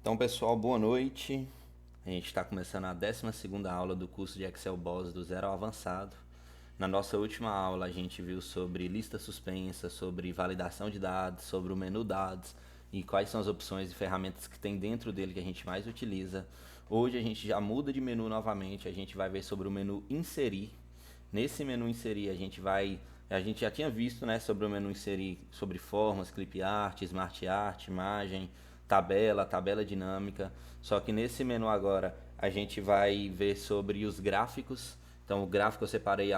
Então, pessoal, boa noite. A gente está começando a 12ª aula do curso de Excel Boss do zero ao avançado. Na nossa última aula, a gente viu sobre lista suspensa, sobre validação de dados, sobre o menu dados e quais são as opções e ferramentas que tem dentro dele que a gente mais utiliza. Hoje a gente já muda de menu novamente, a gente vai ver sobre o menu inserir. Nesse menu inserir, a gente já tinha visto, né, sobre o menu inserir, sobre formas, clip art, smart art, imagem, tabela dinâmica. Só que nesse menu agora a gente vai ver sobre os gráficos. Então o gráfico eu separei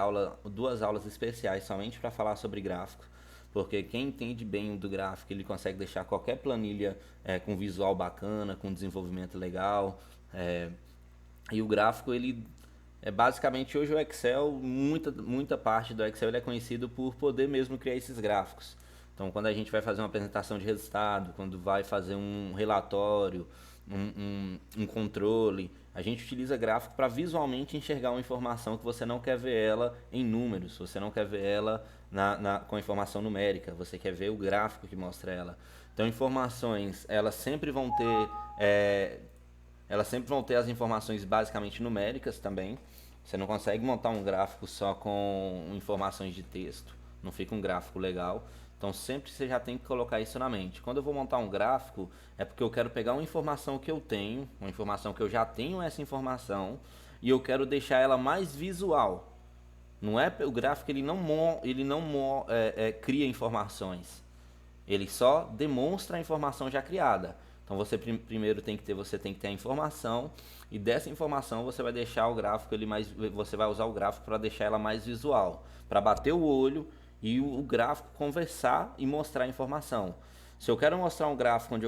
duas aulas especiais somente para falar sobre gráfico, porque quem entende bem do gráfico ele consegue deixar qualquer planilha com visual bacana, com desenvolvimento legal. E o gráfico ele basicamente hoje o Excel, muita parte do Excel ele é conhecido por poder mesmo criar esses gráficos. Então, quando a gente vai fazer uma apresentação de resultado, quando vai fazer um relatório, um controle, a gente utiliza gráfico para visualmente enxergar uma informação que você não quer ver ela em números, você não quer ver ela com informação numérica, você quer ver o gráfico que mostra ela. Então, informações, elas sempre vão ter as informações basicamente numéricas também. Você não consegue montar um gráfico só com informações de texto, não fica um gráfico legal. Então sempre você já tem que colocar isso na mente. Quando eu vou montar um gráfico, é porque eu quero pegar uma informação que eu tenho, uma informação que eu já tenho essa informação, e eu quero deixar ela mais visual. Não é o gráfico, ele não cria informações. Ele só demonstra a informação já criada. Então primeiro você tem que ter a informação, e dessa informação você vai deixar o gráfico você vai usar o gráfico para deixar ela mais visual, para bater o olho e o gráfico conversar e mostrar a informação. Se eu quero mostrar um gráfico onde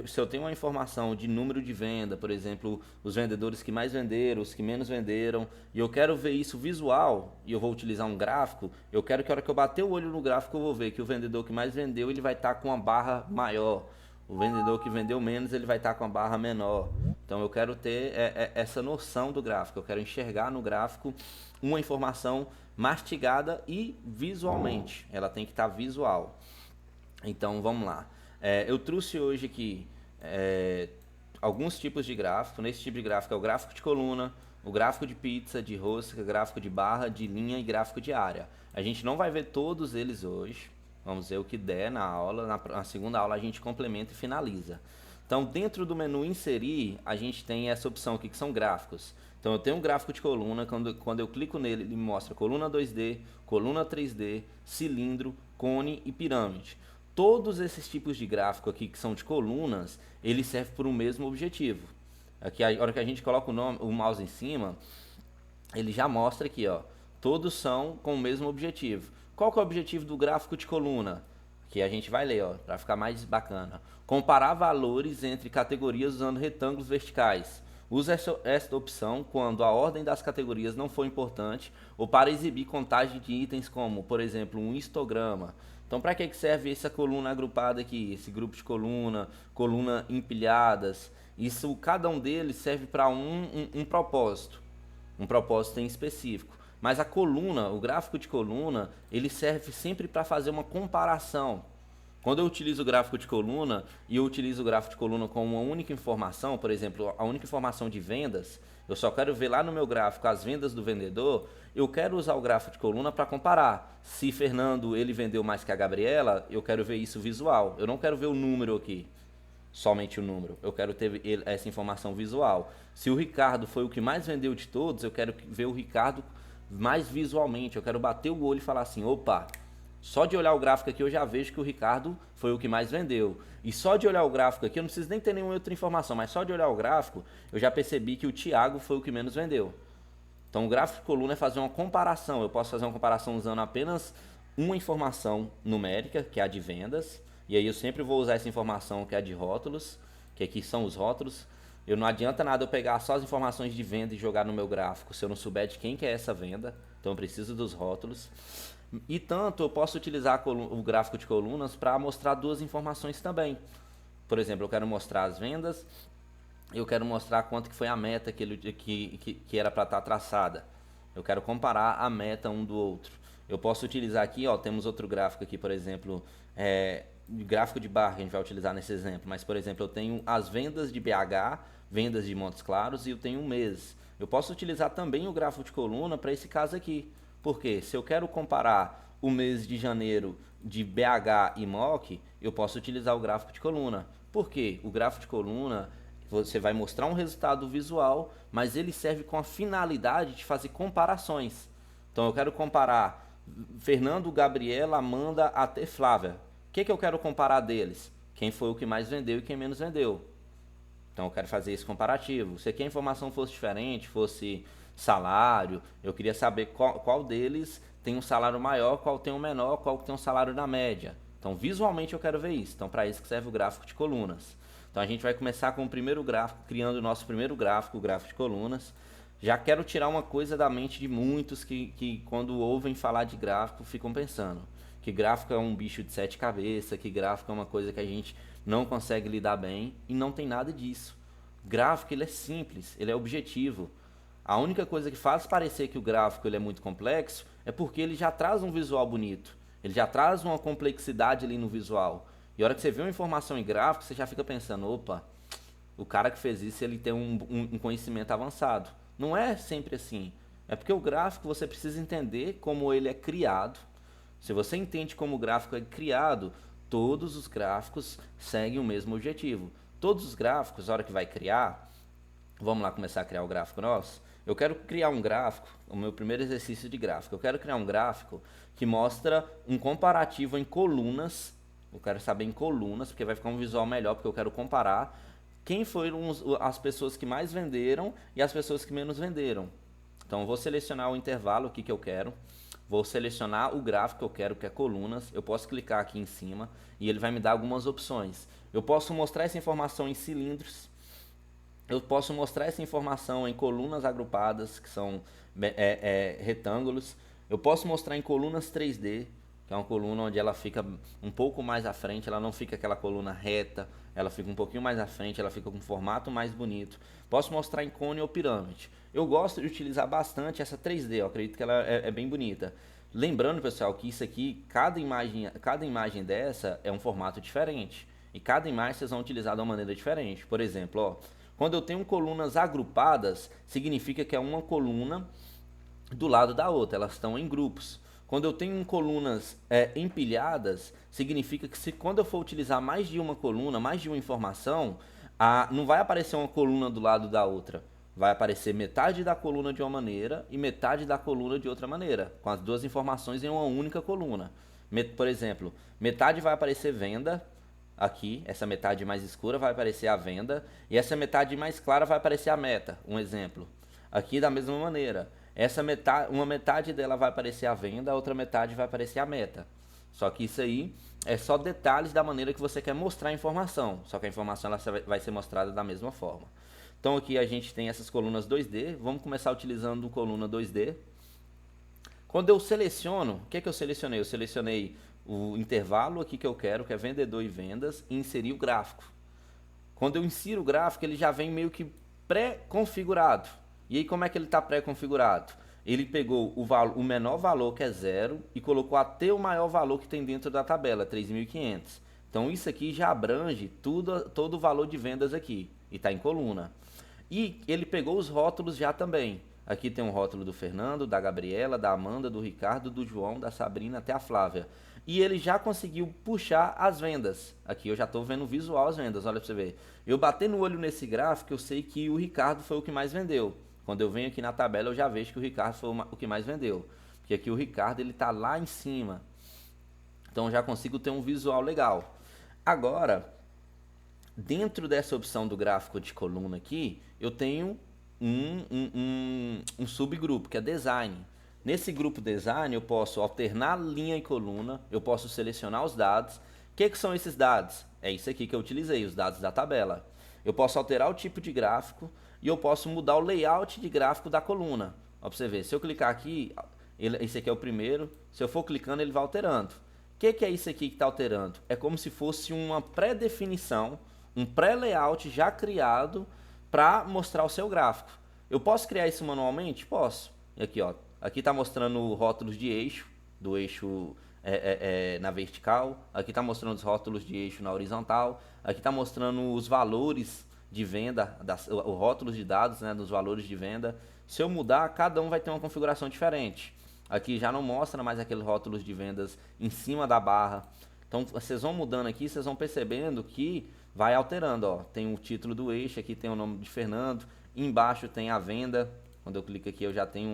se eu tenho uma informação de número de venda, por exemplo, os vendedores que mais venderam, os que menos venderam, e eu quero ver isso visual, e eu vou utilizar um gráfico, eu quero que a hora que eu bater o olho no gráfico eu vou ver que o vendedor que mais vendeu, ele vai estar com uma barra maior. O vendedor que vendeu menos, ele vai estar com a barra menor. Então eu quero ter essa noção do gráfico, eu quero enxergar no gráfico uma informação mastigada e visualmente. Ela tem que estar visual. Então vamos lá. Eu trouxe hoje aqui alguns tipos de gráfico. Nesse tipo de gráfico é o gráfico de coluna, o gráfico de pizza, de rosca, gráfico de barra, de linha e gráfico de área. A gente não vai ver todos eles hoje. Vamos ver o que der na aula. Na segunda aula a gente complementa e finaliza. Então, dentro do menu inserir, a gente tem essa opção aqui que são gráficos. Então, eu tenho um gráfico de coluna, quando eu clico nele, ele me mostra coluna 2D, coluna 3D, cilindro, cone e pirâmide. Todos esses tipos de gráfico aqui que são de colunas, eles servem por um mesmo objetivo. Aqui, a hora que a gente coloca o mouse em cima, ele já mostra aqui, ó, todos são com o mesmo objetivo. Qual que é o objetivo do gráfico de coluna? Que a gente vai ler, ó, para ficar mais bacana. Comparar valores entre categorias usando retângulos verticais. Use esta opção quando a ordem das categorias não for importante ou para exibir contagem de itens como, por exemplo, um histograma. Então, para que serve essa coluna agrupada aqui, esse grupo de coluna empilhadas? Isso, cada um deles serve para um propósito, um propósito em específico. Mas a coluna, o gráfico de coluna, ele serve sempre para fazer uma comparação. Quando eu utilizo o gráfico de coluna e eu utilizo o gráfico de coluna com uma única informação, por exemplo, a única informação de vendas, eu só quero ver lá no meu gráfico as vendas do vendedor, eu quero usar o gráfico de coluna para comparar. Se Fernando ele vendeu mais que a Gabriela, eu quero ver isso visual. Eu não quero ver o número aqui, somente o número. Eu quero ter essa informação visual. Se o Ricardo foi o que mais vendeu de todos, eu quero ver o Ricardo mais visualmente. Eu quero bater o olho e falar assim, opa, só de olhar o gráfico aqui eu já vejo que o Ricardo foi o que mais vendeu. E só de olhar o gráfico aqui, eu não preciso nem ter nenhuma outra informação, mas só de olhar o gráfico, eu já percebi que o Thiago foi o que menos vendeu. Então o gráfico de coluna é fazer uma comparação. Eu posso fazer uma comparação usando apenas uma informação numérica, que é a de vendas. E aí eu sempre vou usar essa informação que é a de rótulos, que aqui são os rótulos. Não adianta nada eu pegar só as informações de venda e jogar no meu gráfico se eu não souber de quem que é essa venda. Então eu preciso dos rótulos. E tanto eu posso utilizar o gráfico de colunas para mostrar duas informações também. Por exemplo, eu quero mostrar as vendas, eu quero mostrar quanto que foi a meta que era para estar traçada. Eu quero comparar a meta um do outro. Eu posso utilizar aqui, ó, temos outro gráfico aqui, por exemplo, gráfico de barra que a gente vai utilizar nesse exemplo, mas por exemplo, eu tenho as vendas de BH, vendas de Montes Claros e eu tenho um mês. Eu posso utilizar também o gráfico de coluna para esse caso aqui. Porque se eu quero comparar o mês de janeiro de BH e MOC, eu posso utilizar o gráfico de coluna. Por quê? O gráfico de coluna, você vai mostrar um resultado visual, mas ele serve com a finalidade de fazer comparações. Então eu quero comparar Fernando, Gabriela, Amanda até Flávia. O que eu quero comparar deles? Quem foi o que mais vendeu e quem menos vendeu. Então eu quero fazer esse comparativo. Se aqui a informação fosse diferente, fosse salário, eu queria saber qual deles tem um salário maior, qual tem um menor, qual tem um salário na média. Então visualmente eu quero ver isso. Então para isso que serve o gráfico de colunas. Então a gente vai começar com o primeiro gráfico, criando o nosso primeiro gráfico, o gráfico de colunas. Já quero tirar uma coisa da mente de muitos que quando ouvem falar de gráfico ficam pensando que gráfico é um bicho de 7 cabeças, que gráfico é uma coisa que a gente não consegue lidar bem, e não tem nada disso. Gráfico ele é simples, ele é objetivo. A única coisa que faz parecer que o gráfico ele é muito complexo é porque ele já traz um visual bonito, ele já traz uma complexidade ali no visual. E a hora que você vê uma informação em gráfico, você já fica pensando, opa, o cara que fez isso ele tem um conhecimento avançado. Não é sempre assim. É porque o gráfico você precisa entender como ele é criado. Se você entende como o gráfico é criado, todos os gráficos seguem o mesmo objetivo. Todos os gráficos, na hora que vai criar, vamos lá começar a criar o gráfico nosso. Eu quero criar um gráfico, o meu primeiro exercício de gráfico. Eu quero criar um gráfico que mostra um comparativo em colunas. Eu quero saber em colunas, porque vai ficar um visual melhor, porque eu quero comparar quem foram as pessoas que mais venderam e as pessoas que menos venderam. Então eu vou selecionar o intervalo aqui que eu quero. Vou selecionar o gráfico que eu quero, que é colunas. Eu posso clicar aqui em cima e ele vai me dar algumas opções. Eu posso mostrar essa informação em cilindros. Eu posso mostrar essa informação em colunas agrupadas, que são retângulos. Eu posso mostrar em colunas 3D, que é uma coluna onde ela fica um pouco mais à frente, ela não fica aquela coluna reta, ela fica um pouquinho mais à frente, ela fica com um formato mais bonito. Posso mostrar em cone ou pirâmide. Eu gosto de utilizar bastante essa 3D, eu acredito que ela é bem bonita. Lembrando, pessoal, que isso aqui, cada imagem dessa é um formato diferente. E cada imagem vocês vão utilizar de uma maneira diferente. Por exemplo, ó, quando eu tenho colunas agrupadas, significa que é uma coluna do lado da outra, elas estão em grupos. Quando eu tenho colunas empilhadas, significa que se quando eu for utilizar mais de uma coluna, mais de uma informação, não vai aparecer uma coluna do lado da outra. Vai aparecer metade da coluna de uma maneira e metade da coluna de outra maneira, com as duas informações em uma única coluna. Por exemplo, metade vai aparecer venda, aqui, essa metade mais escura vai aparecer a venda, e essa metade mais clara vai aparecer a meta, um exemplo. Aqui da mesma maneira. Uma metade dela vai aparecer a venda, a outra metade vai aparecer a meta. Só que isso aí é só detalhes da maneira que você quer mostrar a informação. Só que a informação ela vai ser mostrada da mesma forma. Então aqui a gente tem essas colunas 2D. Vamos começar utilizando coluna 2D. Quando eu seleciono, o que eu selecionei? Eu selecionei o intervalo aqui que eu quero, que é vendedor e vendas, e inserir o gráfico. Quando eu insiro o gráfico, ele já vem meio que pré-configurado. E aí como é que ele está pré-configurado? Ele pegou o menor valor, que é 0, e colocou até o maior valor que tem dentro da tabela, 3.500. Então isso aqui já abrange todo o valor de vendas aqui, e está em coluna. E ele pegou os rótulos já também. Aqui tem um rótulo do Fernando, da Gabriela, da Amanda, do Ricardo, do João, da Sabrina até a Flávia. E ele já conseguiu puxar as vendas. Aqui eu já estou vendo visual as vendas, olha para você ver. Eu batendo o olho nesse gráfico, eu sei que o Ricardo foi o que mais vendeu. Quando eu venho aqui na tabela, eu já vejo que o Ricardo foi o que mais vendeu. Porque aqui o Ricardo ele está lá em cima. Então eu já consigo ter um visual legal. Agora, dentro dessa opção do gráfico de coluna aqui, eu tenho um subgrupo, que é design. Nesse grupo design, eu posso alternar linha e coluna, eu posso selecionar os dados. O que são esses dados? É isso aqui que eu utilizei, os dados da tabela. Eu posso alterar o tipo de gráfico e eu posso mudar o layout de gráfico da coluna. Ó, pra você ver, se eu clicar aqui, esse aqui é o primeiro, se eu for clicando ele vai alterando. O que é isso aqui que está alterando? É como se fosse uma pré-definição, um pré-layout já criado para mostrar o seu gráfico. Eu posso criar isso manualmente? Posso. E aqui, ó, aqui está mostrando rótulos de eixo, do eixo na vertical, aqui está mostrando os rótulos de eixo na horizontal, aqui está mostrando os valores de venda, o rótulos de dados, né, dos valores de venda. Se eu mudar, cada um vai ter uma configuração diferente. Aqui já não mostra mais aqueles rótulos de vendas em cima da barra. Então vocês vão mudando aqui, vocês vão percebendo que vai alterando. Ó. Tem o título do eixo, aqui tem o nome de Fernando, embaixo tem a venda. Quando eu clico aqui eu já tenho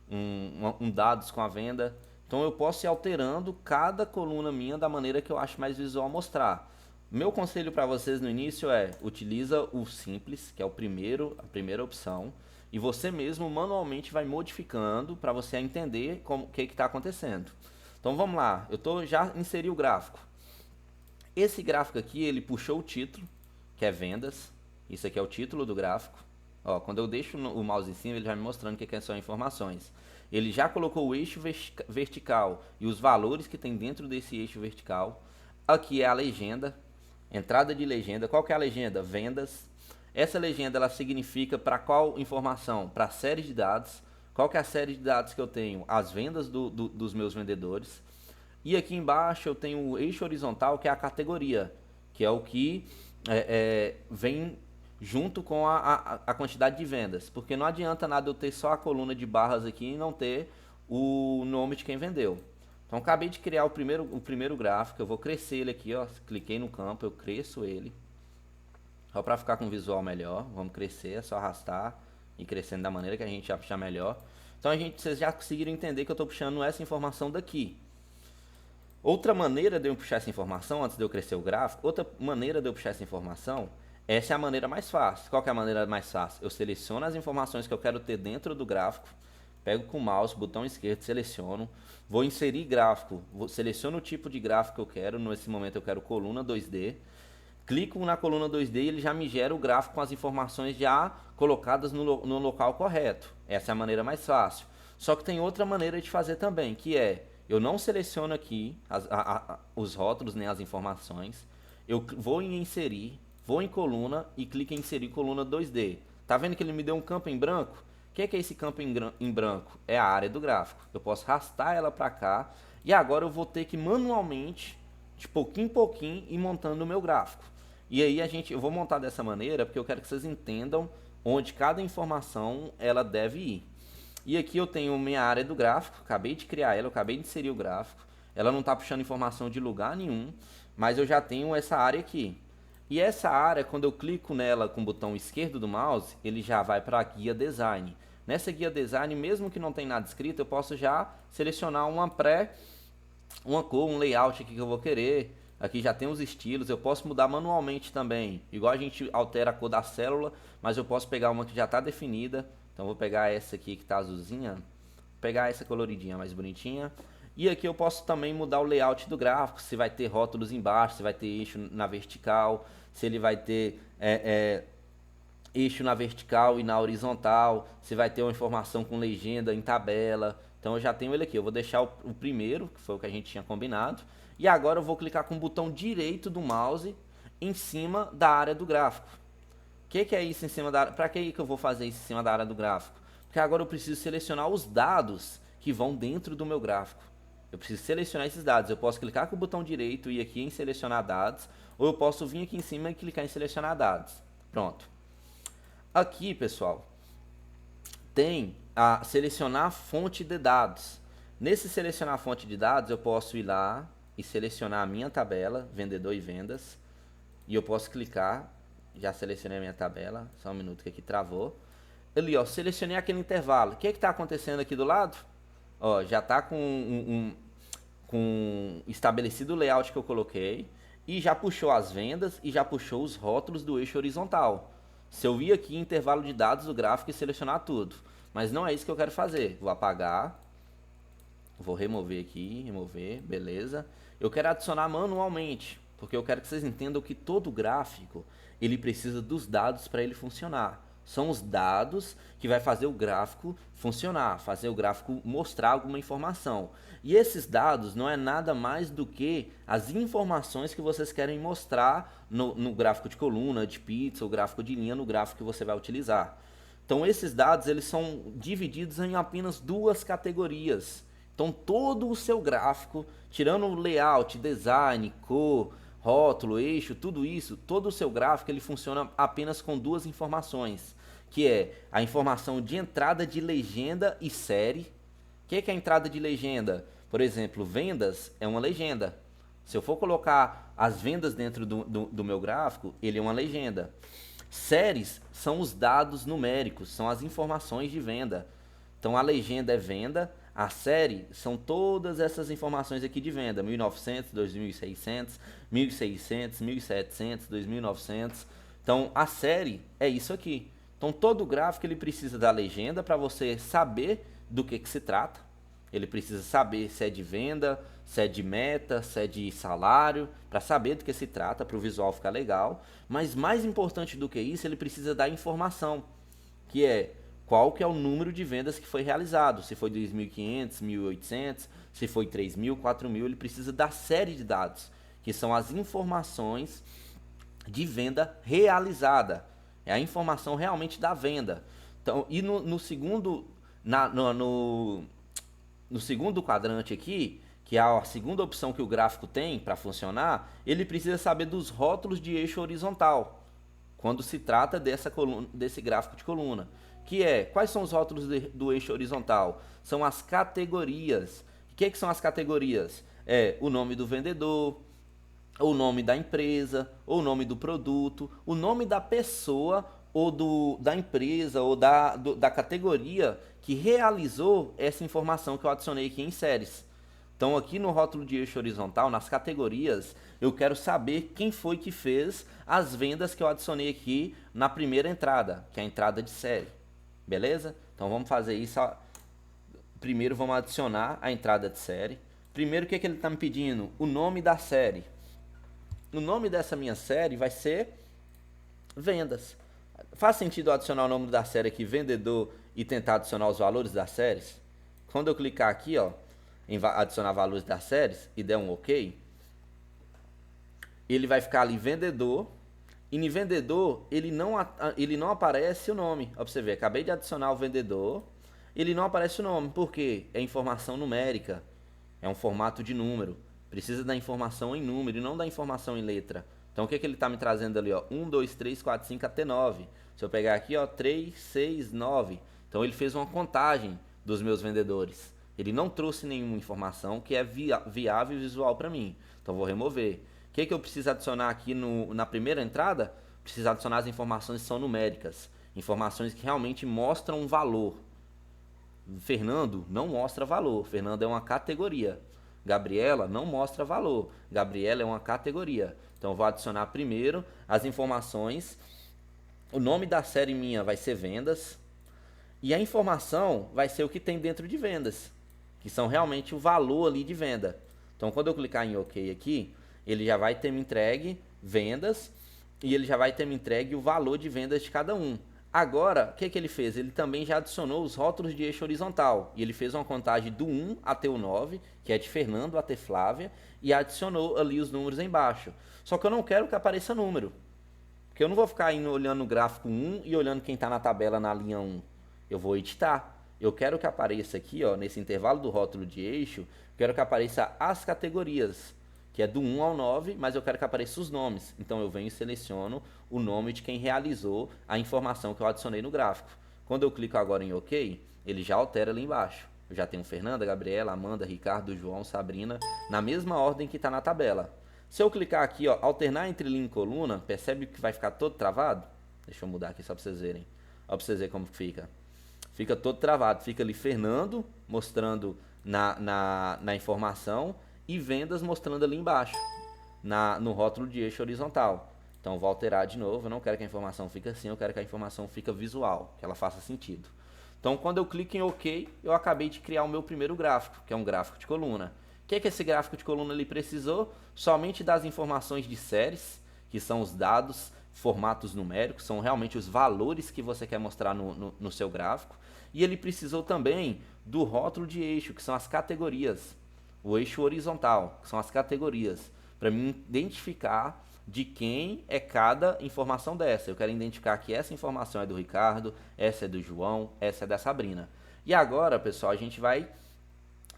um dados com a venda. Então eu posso ir alterando cada coluna minha da maneira que eu acho mais visual mostrar. Meu conselho para vocês no início é, utiliza o simples, que é a primeira opção, e você mesmo manualmente vai modificando para você entender o que está acontecendo. Então vamos lá, já inseri o gráfico. Esse gráfico aqui, ele puxou o título, que é vendas, isso aqui é o título do gráfico. Ó, quando eu deixo o mouse em cima, ele vai me mostrando o que são informações. Ele já colocou o eixo vertical e os valores que tem dentro desse eixo vertical. Aqui é a legenda, entrada de legenda. Qual que é a legenda? Vendas. Essa legenda ela significa para qual informação? Para a série de dados. Qual que é a série de dados que eu tenho? As vendas dos meus vendedores. E aqui embaixo eu tenho o eixo horizontal, que é a categoria, que é o que vem junto com a quantidade de vendas. Porque não adianta nada eu ter só a coluna de barras aqui e não ter o nome de quem vendeu. Então acabei de criar o primeiro gráfico, eu vou crescer ele aqui, ó, cliquei no campo, eu cresço ele. Só para ficar com um visual melhor, vamos crescer, é só arrastar e crescendo da maneira que a gente já puxar melhor. Então vocês já conseguiram entender que eu estou puxando essa informação daqui. Outra maneira de eu puxar essa informação, antes de eu crescer o gráfico, outra maneira de eu puxar essa informação, essa é a maneira mais fácil. Qual que é a maneira mais fácil? Eu seleciono as informações que eu quero ter dentro do gráfico, pego com o mouse, botão esquerdo, seleciono, vou inserir gráfico, seleciono o tipo de gráfico que eu quero, nesse momento eu quero coluna 2D, clico na coluna 2D e ele já me gera o gráfico com as informações já colocadas no local correto. Essa é a maneira mais fácil. Só que tem outra maneira de fazer também, que é, eu não seleciono aqui os rótulos nem as informações, eu vou em inserir, vou em coluna e clico em inserir coluna 2D. Tá vendo que ele me deu um campo em branco? O que é esse campo em branco? É a área do gráfico. Eu posso arrastar ela para cá e agora eu vou ter que manualmente, de pouquinho em pouquinho, ir montando o meu gráfico. E aí eu vou montar dessa maneira porque eu quero que vocês entendam onde cada informação ela deve ir. E aqui eu tenho minha área do gráfico, acabei de criar ela, eu acabei de inserir o gráfico. Ela não está puxando informação de lugar nenhum, mas eu já tenho essa área aqui. E essa área, quando eu clico nela com o botão esquerdo do mouse, ele já vai para a guia design. Nessa guia design, mesmo que não tenha nada escrito, eu posso já selecionar uma cor, um layout aqui que eu vou querer. Aqui já tem os estilos, eu posso mudar manualmente também. Igual a gente altera a cor da célula, mas eu posso pegar uma que já está definida. Então vou pegar essa aqui que está azulzinha, vou pegar essa coloridinha mais bonitinha. E aqui eu posso também mudar o layout do gráfico, se vai ter rótulos embaixo, se vai ter eixo na vertical, se ele vai ter eixo na vertical e na horizontal, se vai ter uma informação com legenda em tabela. Então eu já tenho ele aqui, eu vou deixar o primeiro, que foi o que a gente tinha combinado. E agora eu vou clicar com o botão direito do mouse em cima da área do gráfico. O que é isso em cima da área? Para que eu vou fazer isso em cima da área do gráfico? Porque agora eu preciso selecionar os dados que vão dentro do meu gráfico. Eu preciso selecionar esses dados. Eu posso clicar com o botão direito e ir aqui em selecionar dados, ou eu posso vir aqui em cima e clicar em selecionar dados. Pronto. Aqui, pessoal, tem a selecionar fonte de dados. Nesse selecionar fonte de dados, eu posso ir lá e selecionar a minha tabela, vendedor e vendas, e eu posso clicar. Já selecionei a minha tabela, só um minuto que aqui travou. Ali, ó, selecionei aquele intervalo. O que está acontecendo aqui do lado? Ó, já está com estabelecido o layout que eu coloquei e já puxou as vendas e já puxou os rótulos do eixo horizontal. Se eu vir aqui intervalo de dados do gráfico e selecionar tudo, mas não é isso que eu quero fazer. Vou apagar, vou remover aqui, remover, beleza. Eu quero adicionar manualmente, porque eu quero que vocês entendam que todo gráfico ele precisa dos dados para ele funcionar. São os dados que vai fazer o gráfico funcionar, fazer o gráfico mostrar alguma informação. E esses dados não é nada mais do que as informações que vocês querem mostrar no gráfico de coluna, de pizza, ou gráfico de linha, no gráfico que você vai utilizar. Então esses dados eles são divididos em apenas duas categorias, Então todo o seu gráfico, tirando o layout, design, cor, rótulo, eixo, tudo isso, todo o seu gráfico ele funciona apenas com duas informações, que é a informação de entrada de legenda e série. O que é a entrada de legenda? Por exemplo, vendas é uma legenda. Se eu for colocar as vendas dentro do meu gráfico, ele é uma legenda. Séries são os dados numéricos, são as informações de venda. Então a legenda é venda, a série são todas essas informações aqui de venda, 1900, 2600, 1600, 1700, 2900. Então a série é isso aqui. Então todo gráfico ele precisa da legenda para você saber do que se trata. Ele precisa saber se é de venda, se é de meta, se é de salário, para saber do que se trata, para o visual ficar legal. Mas mais importante do que isso, ele precisa da informação, que é qual que é o número de vendas que foi realizado. Se foi 2.500, 1.800, se foi 3.000, 4.000, ele precisa da série de dados, que são as informações de venda realizada. É a informação realmente da venda. Então, e no segundo, no segundo quadrante aqui, que é a segunda opção que o gráfico tem para funcionar, ele precisa saber dos rótulos de eixo horizontal, quando se trata desse gráfico de coluna. Que é, quais são os rótulos do eixo horizontal? São as categorias. O que são as categorias? É o nome do vendedor, ou o nome da empresa, ou o nome do produto, o nome da pessoa, ou da empresa, ou da categoria que realizou essa informação que eu adicionei aqui em séries. Então aqui no rótulo de eixo horizontal, nas categorias, eu quero saber quem foi que fez as vendas que eu adicionei aqui na primeira entrada, que é a entrada de série. Beleza? Então vamos fazer isso. Primeiro vamos adicionar a entrada de série. Primeiro o que ele está me pedindo? O nome da série. O nome dessa minha série vai ser vendas. Faz sentido eu adicionar o nome da série aqui, vendedor, e tentar adicionar os valores das séries? Quando eu clicar aqui, ó, em adicionar valores das séries e der um OK, ele vai ficar ali vendedor, e no vendedor ele não aparece o nome. Ó, pra você ver, acabei de adicionar o vendedor, ele não aparece o nome, porque é informação numérica, é um formato de número, precisa da informação em número e não da informação em letra. Então o que ele está me trazendo ali, ó, 1, 2, 3, 4, 5 até 9. Se eu pegar aqui, ó, 3, 6, 9. Então ele fez uma contagem dos meus vendedores. Ele não trouxe nenhuma informação que é viável e visual para mim. Então vou remover. O que eu preciso adicionar aqui na primeira entrada? Preciso adicionar as informações que são numéricas. Informações que realmente mostram um valor. Fernando não mostra valor. Fernando é uma categoria. Gabriela não mostra valor. Gabriela é uma categoria. Então eu vou adicionar primeiro as informações. O nome da série minha vai ser vendas. E a informação vai ser o que tem dentro de vendas, que são realmente o valor ali de venda. Então quando eu clicar em OK aqui, ele já vai ter me entregue vendas e ele já vai ter me entregue o valor de vendas de cada um. Agora, o que ele fez? Ele também já adicionou os rótulos de eixo horizontal. E ele fez uma contagem do 1 até o 9, que é de Fernando até Flávia, e adicionou ali os números embaixo. Só que eu não quero que apareça número, porque eu não vou ficar indo olhando o gráfico 1 e olhando quem está na tabela na linha 1. Eu vou editar. Eu quero que apareça aqui, ó, nesse intervalo do rótulo de eixo, quero que apareça as categorias, que é do 1 ao 9, mas eu quero que apareça os nomes. Então eu venho e seleciono o nome de quem realizou a informação que eu adicionei no gráfico. Quando eu clico agora em OK, ele já altera ali embaixo. Eu já tenho Fernanda, Gabriela, Amanda, Ricardo, João, Sabrina, na mesma ordem que está na tabela. Se eu clicar aqui, ó, alternar entre linha e coluna, percebe que vai ficar todo travado? Deixa eu mudar aqui só para vocês verem. Ó, para vocês verem como fica. Fica todo travado. Fica ali Fernando mostrando na informação e vendas mostrando ali embaixo, no rótulo de eixo horizontal. Então vou alterar de novo. Eu não quero que a informação fique assim, eu quero que a informação fique visual, que ela faça sentido. Então quando eu clico em OK, eu acabei de criar o meu primeiro gráfico, que é um gráfico de coluna. O que esse gráfico de coluna ele precisou? Somente das informações de séries, que são os dados, formatos numéricos, são realmente os valores que você quer mostrar no seu gráfico. E ele precisou também do rótulo de eixo, que são as categorias. O eixo horizontal, que são as categorias, para mim identificar de quem é cada informação dessa. Eu quero identificar que essa informação é do Ricardo, essa é do João, essa é da Sabrina. E agora, pessoal, a gente vai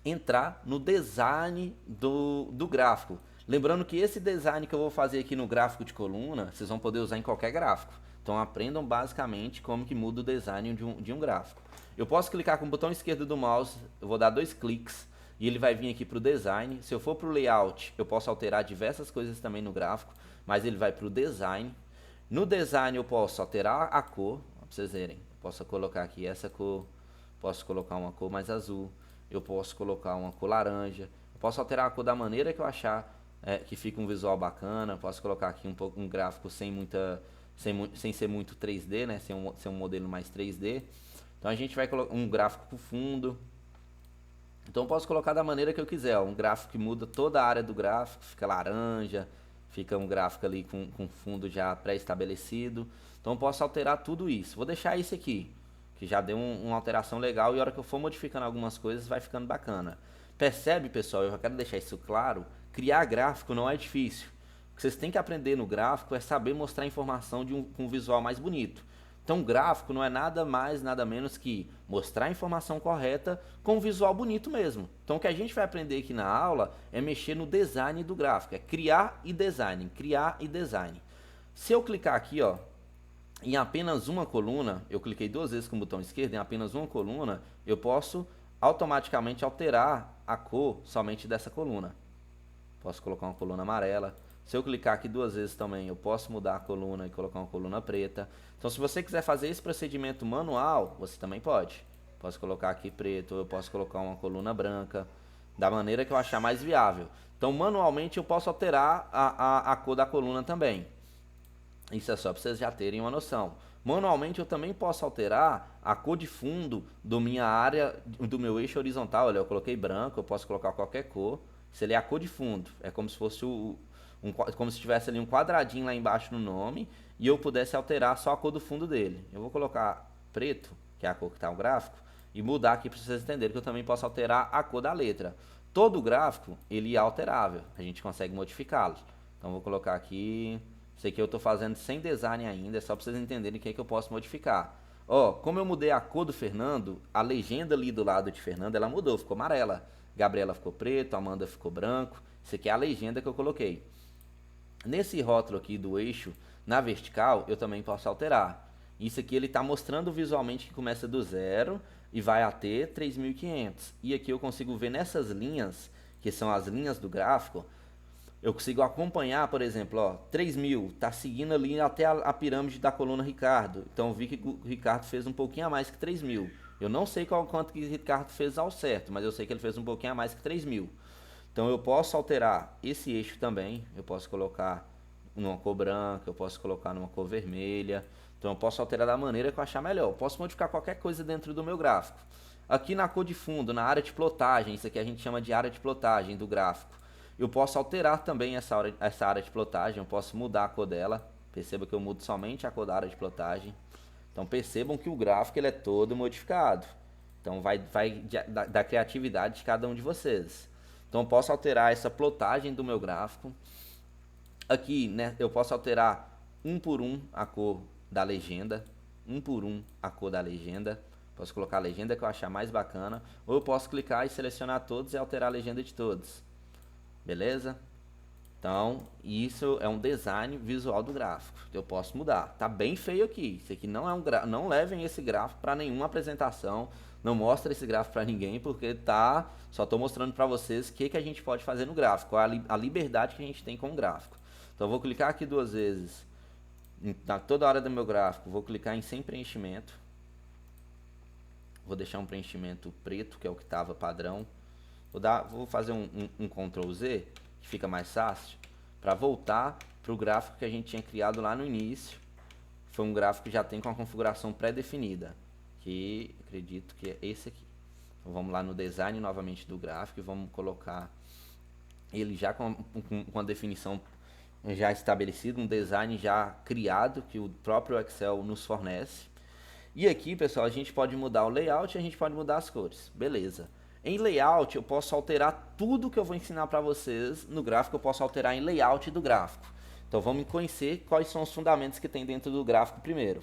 entrar no design do gráfico. Lembrando que esse design que eu vou fazer aqui no gráfico de coluna, vocês vão poder usar em qualquer gráfico. Então aprendam basicamente como que muda o design de um gráfico. Eu posso clicar com o botão esquerdo do mouse, eu vou dar 2 cliques e ele vai vir aqui para o design. Se eu for para o layout, eu posso alterar diversas coisas também no gráfico, mas ele vai para o design. No design eu posso alterar a cor, para vocês verem. Eu posso colocar aqui essa cor, posso colocar uma cor mais azul, eu posso colocar uma cor laranja, eu posso alterar a cor da maneira que eu achar que fica um visual bacana. Posso colocar aqui um gráfico sem ser muito 3D, né? Ser um modelo mais 3D. Então a gente vai colocar um gráfico pro fundo. Então eu posso colocar da maneira que eu quiser, ó, um gráfico que muda toda a área do gráfico, fica laranja, fica um gráfico ali com fundo já pré-estabelecido. Então eu posso alterar tudo isso. Vou deixar esse aqui, que já deu uma alteração legal, e a hora que eu for modificando algumas coisas vai ficando bacana. Percebe, pessoal? Eu já quero deixar isso claro. Criar gráfico não é difícil. O que vocês têm que aprender no gráfico é saber mostrar informação com um visual mais bonito. Então, gráfico não é nada mais, nada menos que mostrar a informação correta com um visual bonito mesmo. Então, o que a gente vai aprender aqui na aula é mexer no design do gráfico, é criar e design, criar e design. Se eu clicar aqui, ó, em apenas uma coluna, eu cliquei 2 vezes com o botão esquerdo, em apenas uma coluna, eu posso automaticamente alterar a cor somente dessa coluna. Posso colocar uma coluna amarela. Se eu clicar aqui 2 vezes também, eu posso mudar a coluna e colocar uma coluna preta. Então, se você quiser fazer esse procedimento manual, você também pode. Posso colocar aqui preto, eu posso colocar uma coluna branca, da maneira que eu achar mais viável. Então, manualmente, eu posso alterar a cor da coluna também. Isso é só para vocês já terem uma noção. Manualmente, eu também posso alterar a cor de fundo do minha área, do meu eixo horizontal. Olha, eu coloquei branco, eu posso colocar qualquer cor. Se ele é a cor de fundo, é como se fosse como se tivesse ali um quadradinho lá embaixo no nome e eu pudesse alterar só a cor do fundo dele. Eu vou colocar preto, que é a cor que está o gráfico, e mudar aqui para vocês entenderem que eu também posso alterar a cor da letra. Todo gráfico, ele é alterável, a gente consegue modificá-lo. Então vou colocar aqui, isso aqui eu estou fazendo sem design ainda, é só para vocês entenderem o que é que eu posso modificar. Ó, como eu mudei a cor do Fernando, a legenda ali do lado de Fernando, ela mudou, ficou amarela. Gabriela ficou preto, Amanda ficou branco. Isso aqui é a legenda que eu coloquei. Nesse rótulo aqui do eixo, na vertical, eu também posso alterar. Isso aqui ele está mostrando visualmente que começa do 0 e vai até 3.500. E aqui eu consigo ver nessas linhas, que são as linhas do gráfico, eu consigo acompanhar, por exemplo, ó, 3.000, está seguindo ali até a pirâmide da coluna Ricardo. Então eu vi que o Ricardo fez um pouquinho a mais que 3.000. Eu não sei quanto que o Ricardo fez ao certo, mas eu sei que ele fez um pouquinho a mais que 3.000. Então eu posso alterar esse eixo também, eu posso colocar numa cor branca, eu posso colocar numa cor vermelha. Então eu posso alterar da maneira que eu achar melhor. Eu posso modificar qualquer coisa dentro do meu gráfico. Aqui na cor de fundo, na área de plotagem, isso aqui a gente chama de área de plotagem do gráfico. Eu posso alterar também essa área de plotagem, eu posso mudar a cor dela. Perceba que eu mudo somente a cor da área de plotagem. Então percebam que o gráfico ele é todo modificado. Então vai da criatividade de cada um de vocês. Então eu posso alterar essa plotagem do meu gráfico. Aqui, né, eu posso alterar um por um a cor da legenda. Um por um a cor da legenda. Posso colocar a legenda que eu achar mais bacana. Ou eu posso clicar e selecionar todos e alterar a legenda de todos. Beleza? Então, isso é um design visual do gráfico. Eu posso mudar. Tá bem feio aqui. Isso aqui não é não levem esse gráfico para nenhuma apresentação. Não mostra esse gráfico para ninguém, porque só estou mostrando para vocês o que a gente pode fazer no gráfico, a liberdade que a gente tem com o gráfico. Então, eu vou clicar aqui 2 vezes na toda hora do meu gráfico. Vou clicar em sem preenchimento. Vou deixar um preenchimento preto, que é o que estava padrão. Vou fazer um Ctrl Z, que fica mais fácil, para voltar para o gráfico que a gente tinha criado lá no início. Foi um gráfico que já tem com a configuração pré-definida, que acredito que é esse aqui. Então vamos lá no design novamente do gráfico e vamos colocar ele já com a definição já estabelecida, um design já criado que o próprio Excel nos fornece. E aqui, pessoal, a gente pode mudar o layout e a gente pode mudar as cores. Beleza. Em layout, eu posso alterar tudo que eu vou ensinar para vocês no gráfico, eu posso alterar em layout do gráfico. Então vamos conhecer quais são os fundamentos que tem dentro do gráfico primeiro.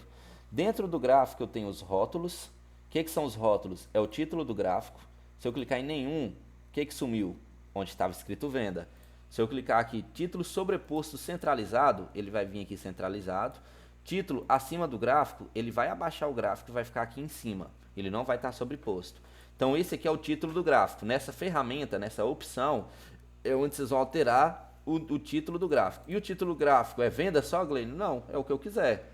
Dentro do gráfico eu tenho os rótulos. O que são os rótulos? É o título do gráfico. Se eu clicar em nenhum, que sumiu? Onde estava escrito venda. Se eu clicar aqui, título sobreposto centralizado, ele vai vir aqui centralizado. Título acima do gráfico, ele vai abaixar o gráfico e vai ficar aqui em cima. Ele não vai estar sobreposto. Então esse aqui é o título do gráfico. Nessa ferramenta, nessa opção, é onde vocês vão alterar o título do gráfico. E o título do gráfico é venda só, Glenn? Não, é o que eu quiser.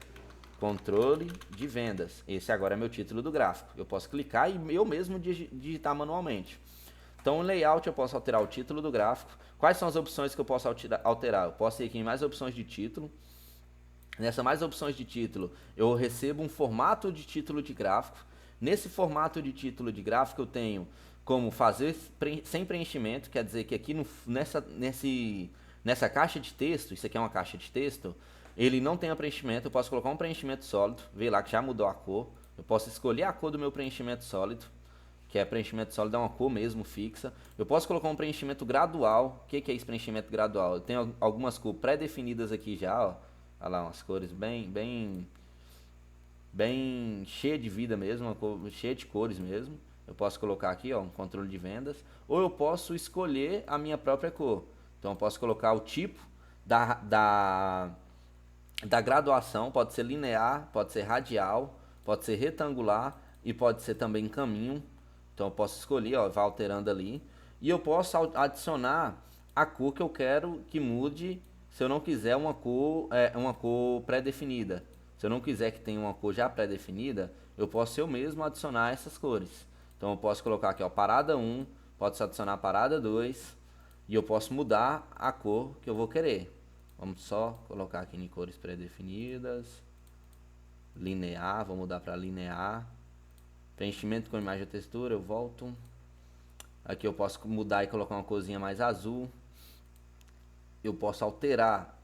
Controle de vendas. Esse agora é meu título do gráfico. Eu posso clicar e eu mesmo digitar manualmente. Então, o layout eu posso alterar o título do gráfico. Quais são as opções que eu posso alterar? Eu posso ir aqui em mais opções de título. Nessa mais opções de título, eu recebo um formato de título de gráfico. Nesse formato de título de gráfico, eu tenho como fazer sem preenchimento, quer dizer que aqui nessa caixa de texto, isso aqui é uma caixa de texto, ele não tem preenchimento. Eu posso colocar um preenchimento sólido, vê lá que já mudou a cor. Eu posso escolher a cor do meu preenchimento sólido, que é preenchimento sólido, é uma cor mesmo fixa. Eu posso colocar um preenchimento gradual. O que é esse preenchimento gradual? Eu tenho algumas cores pré-definidas aqui já, ó. Olha lá, umas cores bem cheia de vida mesmo, uma cor cheia de cores mesmo. Eu posso colocar aqui, ó, um controle de vendas. Ou eu posso escolher a minha própria cor. Então eu posso colocar o tipo da graduação, pode ser linear, pode ser radial, pode ser retangular e pode ser também caminho. Então eu posso escolher, ó, vai alterando ali. E eu posso adicionar a cor que eu quero que mude, se eu não quiser uma cor pré-definida. Se eu não quiser que tenha uma cor já pré-definida, eu posso eu mesmo adicionar essas cores. Então eu posso colocar aqui, ó, parada 1, posso adicionar parada 2 e eu posso mudar a cor que eu vou querer. Vamos só colocar aqui em cores pré-definidas. Linear, vou mudar para linear. Preenchimento com imagem ou textura, eu volto. Aqui eu posso mudar e colocar uma corzinha mais azul. Eu posso alterar.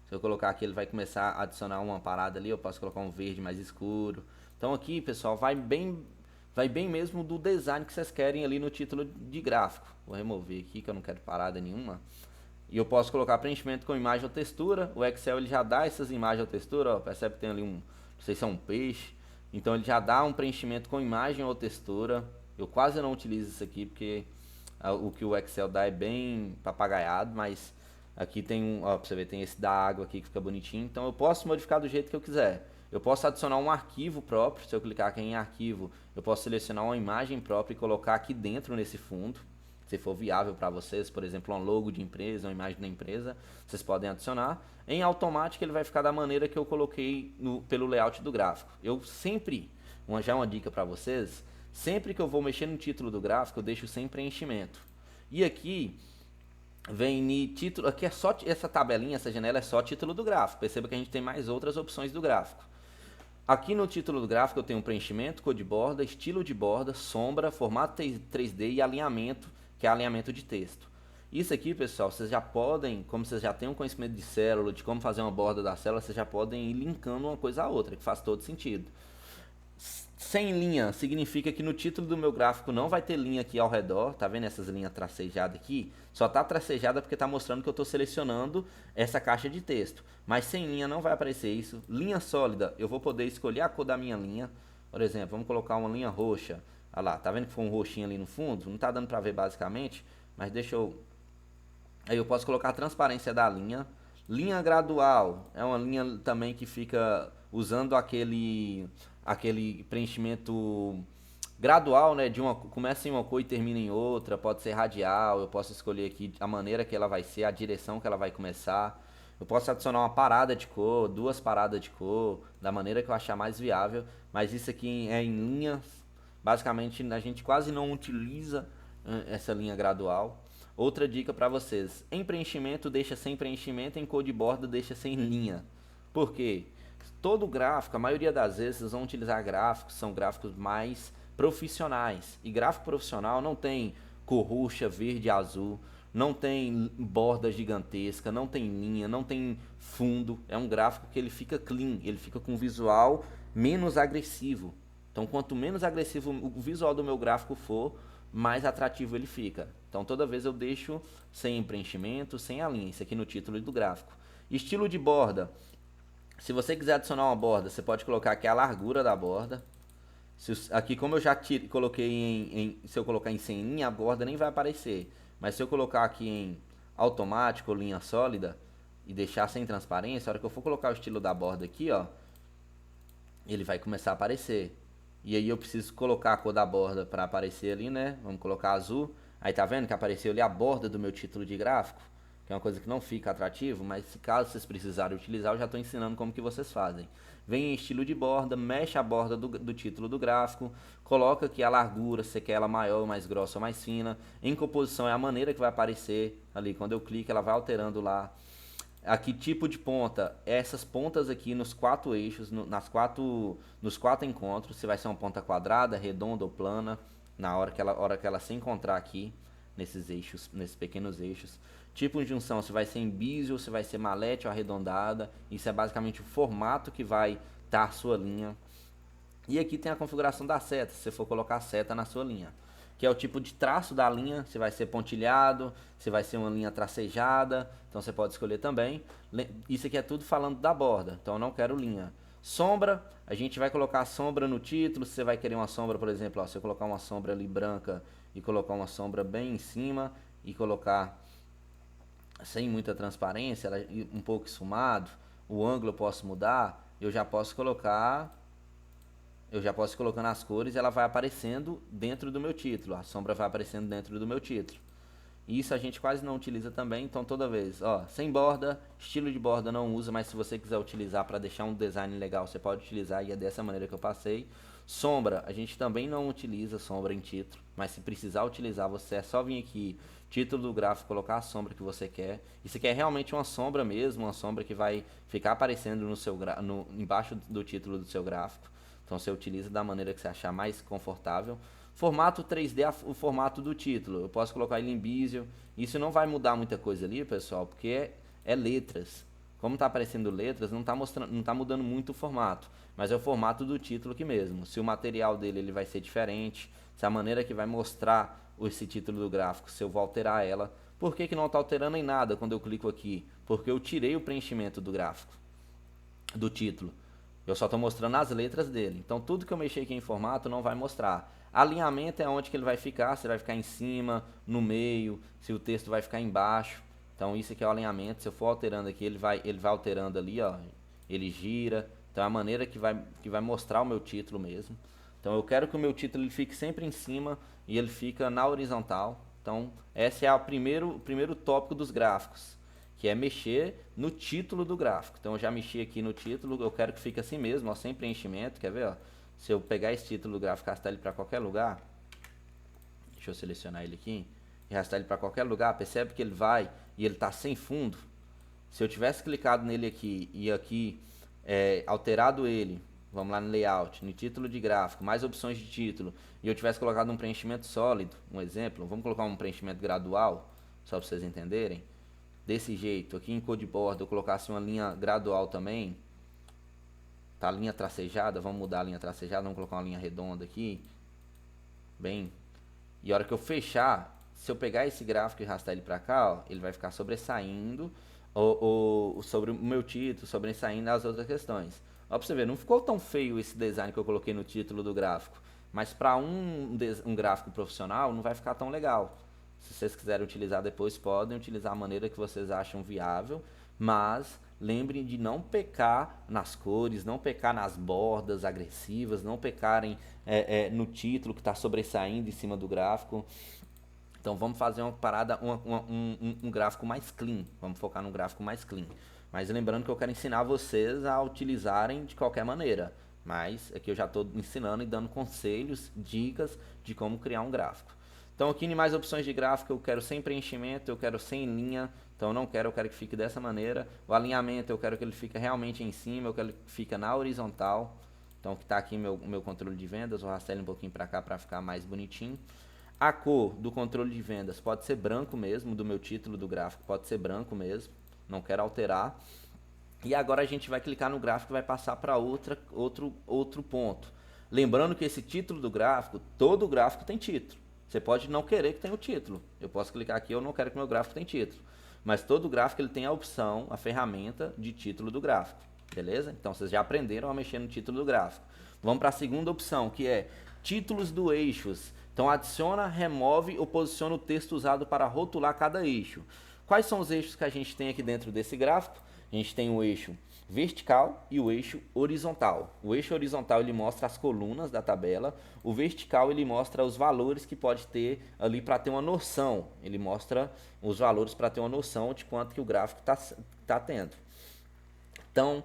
Se eu colocar aqui, ele vai começar a adicionar uma parada ali. Eu posso colocar um verde mais escuro. Então aqui, pessoal, vai bem mesmo do design que vocês querem ali no título de gráfico. Vou remover aqui que eu não quero parada nenhuma. E eu posso colocar preenchimento com imagem ou textura. O Excel ele já dá essas imagens ou textura, ó. Percebe que tem ali não sei se é um peixe. Então ele já dá um preenchimento com imagem ou textura. Eu quase não utilizo isso aqui porque o que o Excel dá é bem papagaiado, mas aqui tem ó, pra você ver, tem esse da água aqui que fica bonitinho. Então eu posso modificar do jeito que eu quiser. Eu posso adicionar um arquivo próprio. Se eu clicar aqui em arquivo, eu posso selecionar uma imagem própria e colocar aqui dentro nesse fundo. Se for viável para vocês, por exemplo, um logo de empresa, uma imagem da empresa, vocês podem adicionar. Em automático ele vai ficar da maneira que eu coloquei pelo layout do gráfico. Eu sempre, já uma dica para vocês, sempre que eu vou mexer no título do gráfico, eu deixo sem preenchimento. E aqui vem título, aqui é só essa tabelinha, essa janela é só título do gráfico. Perceba que a gente tem mais outras opções do gráfico. Aqui no título do gráfico eu tenho preenchimento, cor de borda, estilo de borda, sombra, formato 3D e alinhamento, que é alinhamento de texto. Isso aqui, pessoal, vocês já podem, como vocês já têm um conhecimento de célula, de como fazer uma borda da célula, vocês já podem ir linkando uma coisa a outra, que faz todo sentido. Sem linha significa que no título do meu gráfico não vai ter linha aqui ao redor, tá vendo essas linhas tracejadas aqui? Só tá tracejada porque tá mostrando que eu estou selecionando essa caixa de texto. Mas sem linha não vai aparecer isso. Linha sólida, eu vou poder escolher a cor da minha linha. Por exemplo, vamos colocar uma linha roxa. Olha lá, tá vendo que foi um roxinho ali no fundo? Não tá dando pra ver basicamente, mas deixa eu... Aí eu posso colocar a transparência da linha. Linha gradual, é uma linha também que fica usando aquele preenchimento gradual, né? Começa em uma cor e termina em outra, pode ser radial, eu posso escolher aqui a maneira que ela vai ser, a direção que ela vai começar. Eu posso adicionar uma parada de cor, 2 paradas de cor, da maneira que eu achar mais viável, mas isso aqui é em linhas. Basicamente a gente quase não utiliza essa linha gradual. Outra dica para vocês, em preenchimento deixa sem preenchimento, em cor de borda deixa sem linha. Por quê? Todo gráfico, a maioria das vezes vocês vão utilizar gráficos, são gráficos mais profissionais. E gráfico profissional não tem cor roxa, verde, azul, não tem borda gigantesca, não tem linha, não tem fundo. É um gráfico que ele fica clean, ele fica com um visual menos agressivo. Então quanto menos agressivo o visual do meu gráfico for, mais atrativo ele fica. Então toda vez eu deixo sem preenchimento, sem a linha, isso aqui no título do gráfico. Estilo de borda. Se você quiser adicionar uma borda, você pode colocar aqui a largura da borda. Aqui, como eu já coloquei se eu colocar em sem linha, a borda nem vai aparecer. Mas se eu colocar aqui em automático, linha sólida, e deixar sem transparência, a hora que eu for colocar o estilo da borda aqui, ó, ele vai começar a aparecer. E aí eu preciso colocar a cor da borda para aparecer ali, né? Vamos colocar azul. Aí tá vendo que apareceu ali a borda do meu título de gráfico? Que é uma coisa que não fica atrativo, mas se caso vocês precisarem utilizar, eu já estou ensinando como que vocês fazem. Vem em estilo de borda, mexe a borda do título do gráfico, coloca aqui a largura, se você quer ela maior, mais grossa ou mais fina. Em composição é a maneira que vai aparecer ali. Quando eu clico, ela vai alterando lá. Aqui, tipo de ponta, essas pontas aqui nos 4 eixos, nos 4 encontros, se vai ser uma ponta quadrada, redonda ou plana, na hora que ela se encontrar aqui, nesses eixos, nesses pequenos eixos. Tipo de junção, se vai ser em bis ou se vai ser malete ou arredondada, isso é basicamente o formato que vai estar a sua linha. E aqui tem a configuração da seta, se você for colocar a seta na sua linha, que é o tipo de traço da linha, se vai ser pontilhado, se vai ser uma linha tracejada, então você pode escolher também. Isso aqui é tudo falando da borda, então eu não quero linha. Sombra, a gente vai colocar a sombra no título, se você vai querer uma sombra, por exemplo, ó, se eu colocar uma sombra ali branca e colocar uma sombra bem em cima e colocar sem muita transparência, ela, um pouco esfumado, o ângulo eu posso mudar, eu já posso ir colocando as cores e ela vai aparecendo dentro do meu título. A sombra vai aparecendo dentro do meu título. Isso a gente quase não utiliza também, então toda vez, ó, sem borda, estilo de borda não usa, mas se você quiser utilizar para deixar um design legal, você pode utilizar e é dessa maneira que eu passei. Sombra, a gente também não utiliza sombra em título, mas se precisar utilizar, você é só vir aqui, título do gráfico, colocar a sombra que você quer. E se quer realmente uma sombra mesmo, uma sombra que vai ficar aparecendo embaixo do título do seu gráfico. Então você utiliza da maneira que você achar mais confortável. Formato 3D, o formato do título. Eu posso colocar ele em Bezier. Isso não vai mudar muita coisa ali, pessoal, porque é letras. Como está aparecendo letras, não está mudando muito o formato. Mas é o formato do título aqui mesmo. Se o material dele ele vai ser diferente, se a maneira que vai mostrar esse título do gráfico, se eu vou alterar ela. Por que não está alterando em nada quando eu clico aqui? Porque eu tirei o preenchimento do gráfico, do título. Eu só estou mostrando as letras dele. Então tudo que eu mexer aqui em formato não vai mostrar. Alinhamento é onde que ele vai ficar, se vai ficar em cima, no meio, se o texto vai ficar embaixo. Então isso aqui é o alinhamento. Se eu for alterando aqui, ele vai alterando ali, ó. Ele gira. Então é a maneira que vai mostrar o meu título mesmo. Então eu quero que o meu título ele fique sempre em cima e ele fica na horizontal. Então esse é o primeiro tópico dos gráficos, que é mexer no título do gráfico. Então eu já mexi aqui no título, eu quero que fique assim mesmo, ó, sem preenchimento, quer ver? Ó? Se eu pegar esse título do gráfico e arrastar ele para qualquer lugar, deixa eu selecionar ele aqui, e arrastar ele para qualquer lugar, percebe que ele vai e ele está sem fundo. Se eu tivesse clicado nele aqui e aqui alterado ele, vamos lá no layout, no título de gráfico, mais opções de título, e eu tivesse colocado um preenchimento sólido, um exemplo, vamos colocar um preenchimento gradual, só para vocês entenderem. Desse jeito, aqui em cor de borda eu colocasse uma linha gradual também, tá, linha tracejada, vamos mudar a linha tracejada, vamos colocar uma linha redonda aqui, bem, e a hora que eu fechar, se eu pegar esse gráfico e arrastar ele para cá, ó, ele vai ficar sobressaindo, ou sobre o meu título, sobressaindo as outras questões. Ó, pra você ver, não ficou tão feio esse design que eu coloquei no título do gráfico, mas para um gráfico profissional não vai ficar tão legal. Se vocês quiserem utilizar depois, podem utilizar a maneira que vocês acham viável, mas lembrem de não pecar nas cores, não pecar nas bordas agressivas, não pecarem no título que está sobressaindo em cima do gráfico. Então vamos fazer uma parada, um gráfico mais clean, vamos focar num gráfico mais clean. Mas lembrando que eu quero ensinar vocês a utilizarem de qualquer maneira, mas aqui eu já estou ensinando e dando conselhos, dicas de como criar um gráfico. Então aqui em mais opções de gráfico eu quero sem preenchimento, eu quero sem linha, então eu não quero, eu quero que fique dessa maneira. O alinhamento eu quero que ele fique realmente em cima, eu quero que fique na horizontal. Então que está aqui meu controle de vendas, vou arrastar ele um pouquinho para cá para ficar mais bonitinho. A cor do controle de vendas pode ser branco mesmo, do meu título do gráfico pode ser branco mesmo, não quero alterar. E agora a gente vai clicar no gráfico e vai passar para outro ponto. Lembrando que esse título do gráfico, todo gráfico tem título. Você pode não querer que tenha o título. Eu posso clicar aqui, eu não quero que meu gráfico tenha título. Mas todo gráfico ele tem a opção, a ferramenta de título do gráfico. beleza? Então vocês já aprenderam a mexer no título do gráfico. Vamos para a segunda opção, que é títulos do eixos. Então adiciona, remove ou posiciona o texto usado para rotular cada eixo. Quais são os eixos que a gente tem aqui dentro desse gráfico? A gente tem o eixo vertical e o eixo horizontal. O eixo horizontal ele mostra as colunas da tabela, o vertical ele mostra os valores que pode ter ali para ter uma noção. Ele mostra os valores para ter uma noção de quanto que o gráfico está tendo. Então,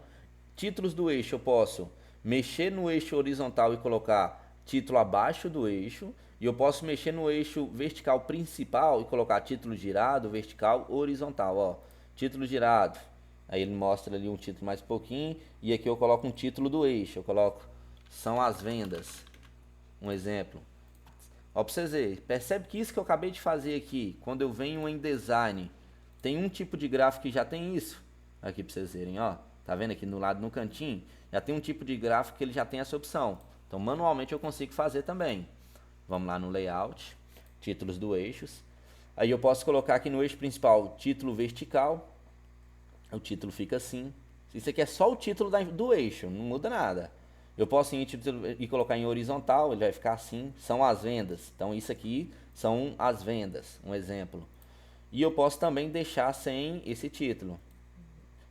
títulos do eixo eu posso mexer no eixo horizontal e colocar título abaixo do eixo, e eu posso mexer no eixo vertical principal e colocar título girado, vertical, horizontal, ó. Título girado. Aí ele mostra ali um título mais pouquinho, e aqui eu coloco um título do eixo, eu coloco são as vendas, um exemplo. Ó, pra vocês verem, percebe que isso que eu acabei de fazer aqui, quando eu venho em design, tem um tipo de gráfico que já tem isso, aqui pra vocês verem, ó, tá vendo aqui no lado no cantinho, já tem um tipo de gráfico que ele já tem essa opção, então manualmente eu consigo fazer também. Vamos lá no layout, títulos do eixos, aí eu posso colocar aqui no eixo principal, título vertical, o título fica assim. Isso aqui é só o título do eixo, não muda nada. Eu posso ir e colocar em horizontal, ele vai ficar assim, são as vendas. Então isso aqui são as vendas, um exemplo. E eu posso também deixar sem esse título.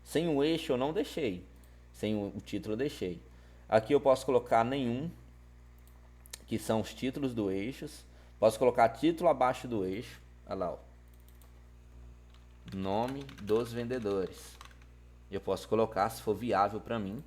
Sem o eixo eu não deixei, sem o título eu deixei. Aqui eu posso colocar nenhum, que são os títulos do eixos. Posso colocar título abaixo do eixo, olha lá, ó. Nome dos vendedores. Eu posso colocar se for viável para mim.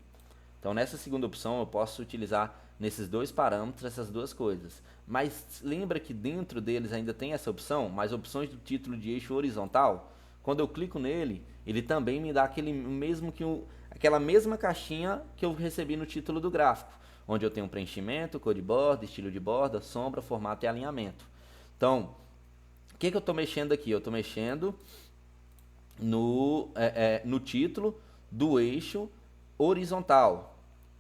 Então nessa segunda opção eu posso utilizar nesses dois parâmetros essas duas coisas. Mas lembra que dentro deles ainda tem essa opção, mais opções do título de eixo horizontal. Quando eu clico nele, ele também me dá aquela mesma caixinha que eu recebi no título do gráfico, onde eu tenho preenchimento, cor de borda, estilo de borda, sombra, formato e alinhamento. Então, o que eu estou mexendo aqui? Eu estou mexendo no título do eixo horizontal.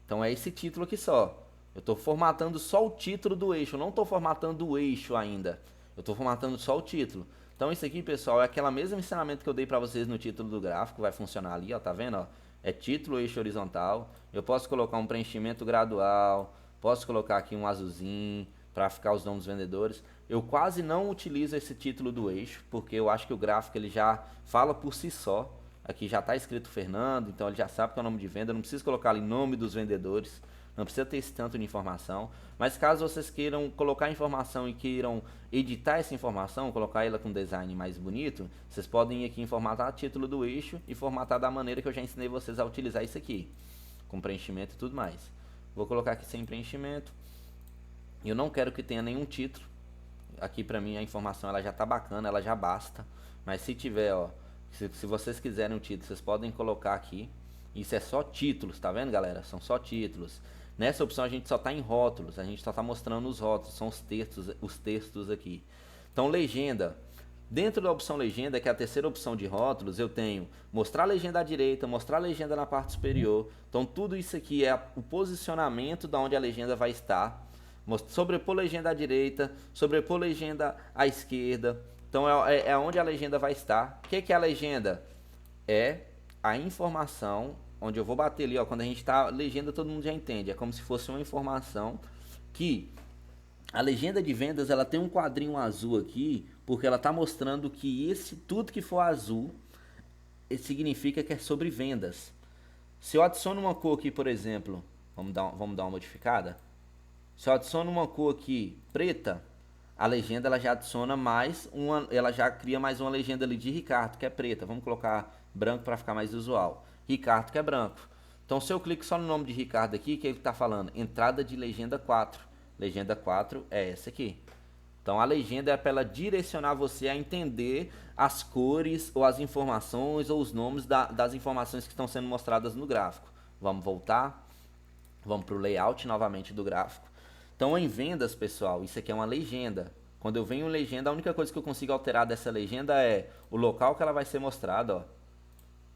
Então é esse título aqui só. Eu estou formatando só o título do eixo, eu não estou formatando o eixo ainda. Eu estou formatando só o título. Então isso aqui, pessoal, é aquela mesmo ensinamento que eu dei para vocês no título do gráfico, vai funcionar ali, ó, tá vendo, ó? É título, eixo horizontal. Eu posso colocar um preenchimento gradual, posso colocar aqui um azulzinho para ficar os nomes dos vendedores. Eu quase não utilizo esse título do eixo, porque eu acho que o gráfico ele já fala por si só. Aqui já está escrito Fernando, então ele já sabe que é o nome de venda. Eu não preciso colocar ali nome dos vendedores, não precisa ter esse tanto de informação. Mas caso vocês queiram colocar informação e queiram editar essa informação, colocar ela com design mais bonito, vocês podem ir aqui em formatar título do eixo e formatar da maneira que eu já ensinei vocês a utilizar isso aqui, com preenchimento e tudo mais. Vou colocar aqui sem preenchimento. Eu não quero que tenha nenhum título. Aqui pra mim a informação ela já tá bacana, ela já basta. Mas se tiver, ó, se vocês quiserem um título, vocês podem colocar aqui. Isso é só títulos, tá vendo, galera? São só títulos. Nessa opção a gente só tá em rótulos, a gente só tá mostrando os rótulos, são os textos aqui. Então legenda. Dentro da opção legenda, que é a terceira opção de rótulos, eu tenho mostrar a legenda à direita, mostrar a legenda na parte superior. Então tudo isso aqui é o posicionamento da onde a legenda vai estar. Sobrepor legenda à direita, sobrepor legenda à esquerda. Então é onde a legenda vai estar. O que é a legenda? É a informação, onde eu vou bater ali, ó, quando a gente está legenda todo mundo já entende. É como se fosse uma informação que a legenda de vendas ela tem um quadrinho azul aqui, porque ela está mostrando que tudo que for azul significa que é sobre vendas. Se eu adiciono uma cor aqui, por exemplo, vamos dar uma modificada. Se eu adiciono uma cor aqui preta, a legenda ela já adiciona ela já cria mais uma legenda ali de Ricardo, que é preta. Vamos colocar branco para ficar mais usual. Ricardo, que é branco. Então se eu clico só no nome de Ricardo aqui, que ele está falando? Entrada de legenda 4. Legenda 4 é essa aqui. Então a legenda é para ela direcionar você a entender as cores ou as informações ou os nomes das informações que estão sendo mostradas no gráfico. Vamos voltar. Vamos para o layout novamente do gráfico. Então em vendas, pessoal, isso aqui é uma legenda. Quando eu venho em legenda, a única coisa que eu consigo alterar dessa legenda é o local que ela vai ser mostrada, ó.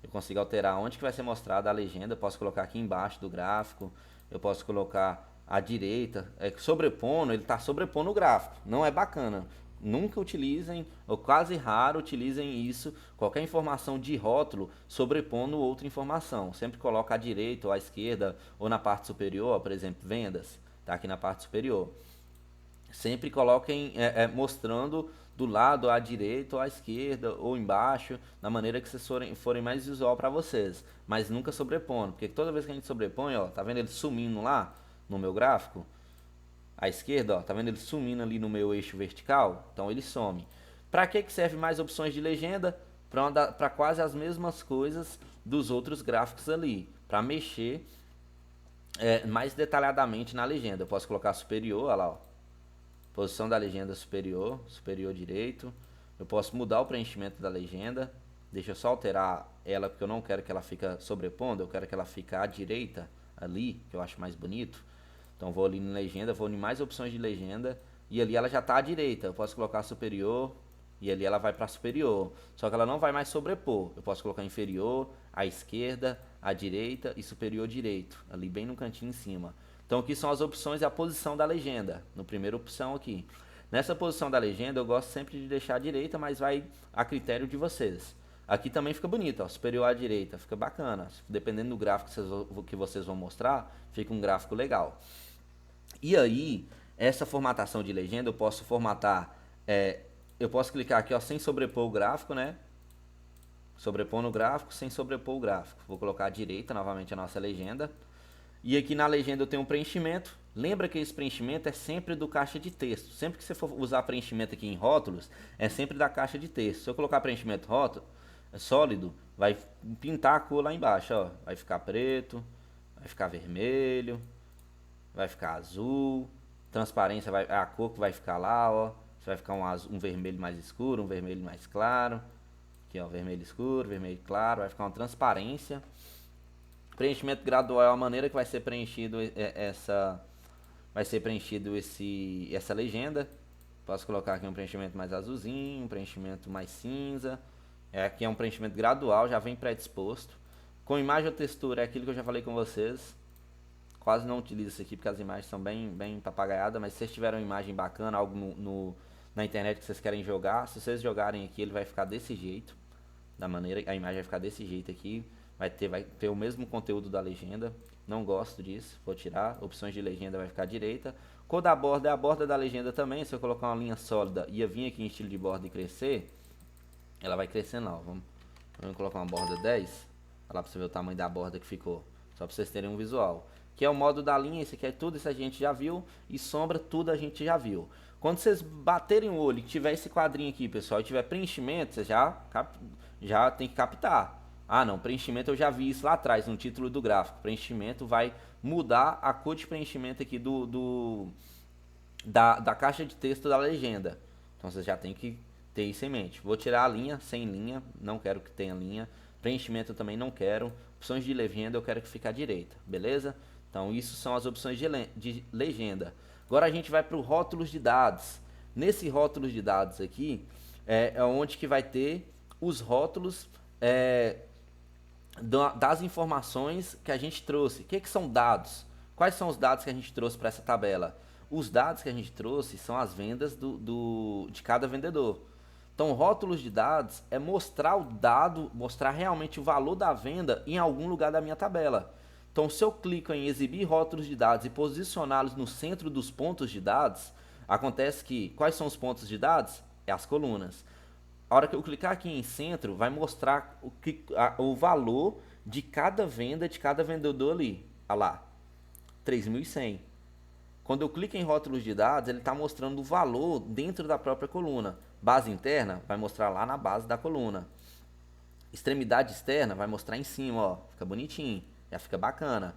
Eu consigo alterar onde que vai ser mostrada a legenda, eu posso colocar aqui embaixo do gráfico, eu posso colocar à direita, sobrepondo, ele está sobrepondo o gráfico, não é bacana. Nunca utilizem, ou quase raro utilizem isso, qualquer informação de rótulo sobrepondo outra informação. Sempre coloca à direita ou à esquerda ou na parte superior, por exemplo, vendas, tá aqui na parte superior. Sempre coloquem mostrando do lado à direita ou à esquerda ou embaixo, da maneira que vocês forem mais visual para vocês, mas nunca sobrepondo, porque toda vez que a gente sobrepõe, ó, tá vendo ele sumindo lá no meu gráfico? À esquerda, ó, tá vendo ele sumindo ali no meu eixo vertical? Então ele some. Para que serve mais opções de legenda? Para quase as mesmas coisas dos outros gráficos ali, para mexer mais detalhadamente na legenda. Eu posso colocar superior, olha lá, ó, posição da legenda superior, superior direito. Eu posso mudar o preenchimento da legenda. Deixa eu só alterar ela, porque eu não quero que ela fique sobrepondo, eu quero que ela fique à direita ali, que eu acho mais bonito. Então vou ali em legenda, vou em mais opções de legenda e ali ela já está à direita. Eu posso colocar superior e ali ela vai para superior. Só que ela não vai mais sobrepor. Eu posso colocar inferior, à esquerda, à direita e superior direito, ali bem no cantinho em cima. Então aqui são as opções e a posição da legenda, no primeira opção aqui. Nessa posição da legenda eu gosto sempre de deixar à direita, mas vai a critério de vocês. Aqui também fica bonito, ó, superior à direita, fica bacana. Dependendo do gráfico que vocês vão mostrar, fica um gráfico legal. E aí, essa formatação de legenda eu posso formatar, eu posso clicar aqui, ó, sem sobrepor o gráfico, né? Sobrepor no gráfico, sem sobrepor o gráfico. Vou colocar à direita novamente a nossa legenda. E aqui na legenda eu tenho um preenchimento. Lembra que esse preenchimento é sempre do caixa de texto. Sempre que você for usar preenchimento aqui em rótulos, é sempre da caixa de texto. Se eu colocar preenchimento rótulo, sólido, vai pintar a cor lá embaixo, ó. Vai ficar preto, vai ficar vermelho, vai ficar azul, transparência é a cor que vai ficar lá, ó. Você vai ficar um vermelho mais escuro, um vermelho mais claro. Aqui, ó, vermelho escuro, vermelho claro, vai ficar uma transparência. Preenchimento gradual é a maneira que vai ser preenchido essa legenda. Posso colocar aqui um preenchimento mais azulzinho, um preenchimento mais cinza. Aqui é um preenchimento gradual, já vem predisposto. Com imagem ou textura é aquilo que eu já falei com vocês. Quase não utilizo isso aqui porque as imagens são bem papagaiadas, mas se vocês tiverem uma imagem bacana, algo na internet que vocês querem jogar, se vocês jogarem aqui, ele vai ficar desse jeito, a imagem vai ficar desse jeito aqui, vai ter o mesmo conteúdo da legenda. Não gosto disso, vou tirar, opções de legenda vai ficar à direita. Cor da borda é a borda da legenda também. Se eu colocar uma linha sólida e vir aqui em estilo de borda e crescer, ela vai crescendo lá, vamos colocar uma borda 10, olha lá pra você ver o tamanho da borda que ficou, só pra vocês terem um visual. Que é o modo da linha, esse aqui é tudo, isso a gente já viu, e sombra, tudo a gente já viu. Quando vocês baterem o olho e tiver esse quadrinho aqui, pessoal, e tiver preenchimento, você já tem que captar. Ah, não, preenchimento eu já vi isso lá atrás, no título do gráfico. Preenchimento vai mudar a cor de preenchimento aqui da caixa de texto da legenda. Então você já tem que ter isso em mente. Vou tirar a linha, sem linha, não quero que tenha linha. Preenchimento eu também não quero. Opções de legenda eu quero que fique à direita, beleza? Então isso são as opções de legenda. Agora a gente vai para o rótulos de dados. Nesse rótulos de dados aqui, é onde que vai ter os rótulos das informações que a gente trouxe. O que são dados? Quais são os dados que a gente trouxe para essa tabela? Os dados que a gente trouxe são as vendas de cada vendedor. Então, rótulos de dados é mostrar o dado, mostrar realmente o valor da venda em algum lugar da minha tabela. Então, se eu clico em exibir rótulos de dados e posicioná-los no centro dos pontos de dados, acontece que, quais são os pontos de dados? É as colunas. A hora que eu clicar aqui em centro, vai mostrar o valor de cada venda de cada vendedor ali. Olha lá, 3.100. Quando eu clico em rótulos de dados, ele está mostrando o valor dentro da própria coluna. Base interna vai mostrar lá na base da coluna. Extremidade externa vai mostrar em cima, ó, fica bonitinho, já fica bacana.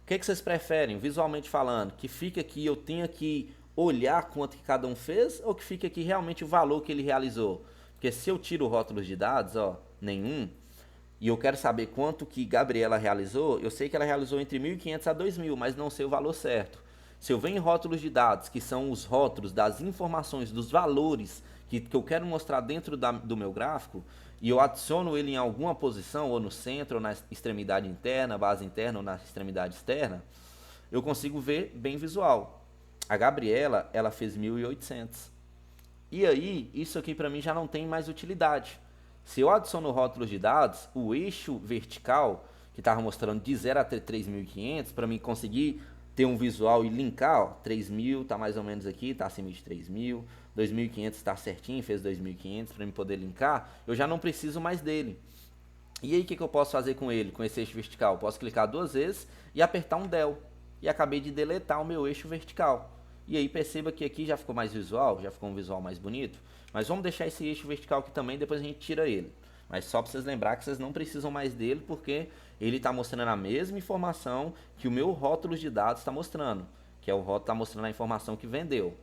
O que vocês preferem, visualmente falando? Que fique aqui, eu tenha que olhar quanto que cada um fez, ou que fique aqui realmente o valor que ele realizou? Porque se eu tiro rótulos de dados, ó, nenhum, e eu quero saber quanto que Gabriela realizou, eu sei que ela realizou entre 1.500 a 2.000, mas não sei o valor certo. Se eu venho em rótulos de dados, que são os rótulos das informações, dos valores que eu quero mostrar dentro do meu gráfico, e eu adiciono ele em alguma posição, ou no centro, ou na extremidade interna, base interna, ou na extremidade externa, eu consigo ver bem visual. A Gabriela, ela fez 1.800. E aí, isso aqui para mim já não tem mais utilidade. Se eu adiciono rótulos de dados, o eixo vertical, que estava mostrando de 0 até 3.500, para mim conseguir ter um visual e linkar, ó, 3.000 tá mais ou menos aqui, tá acima de 3.000, 2.500 tá certinho, fez 2.500 para mim poder linkar, eu já não preciso mais dele. E aí o que eu posso fazer com ele, com esse eixo vertical? Eu posso clicar 2 vezes e apertar um del. E acabei de deletar o meu eixo vertical. E aí perceba que aqui já ficou mais visual, já ficou um visual mais bonito. Mas vamos deixar esse eixo vertical aqui também, depois a gente tira ele. Mas só para vocês lembrar que vocês não precisam mais dele, porque ele está mostrando a mesma informação que o meu rótulo de dados está mostrando. Que é o rótulo está mostrando a informação que vendeu.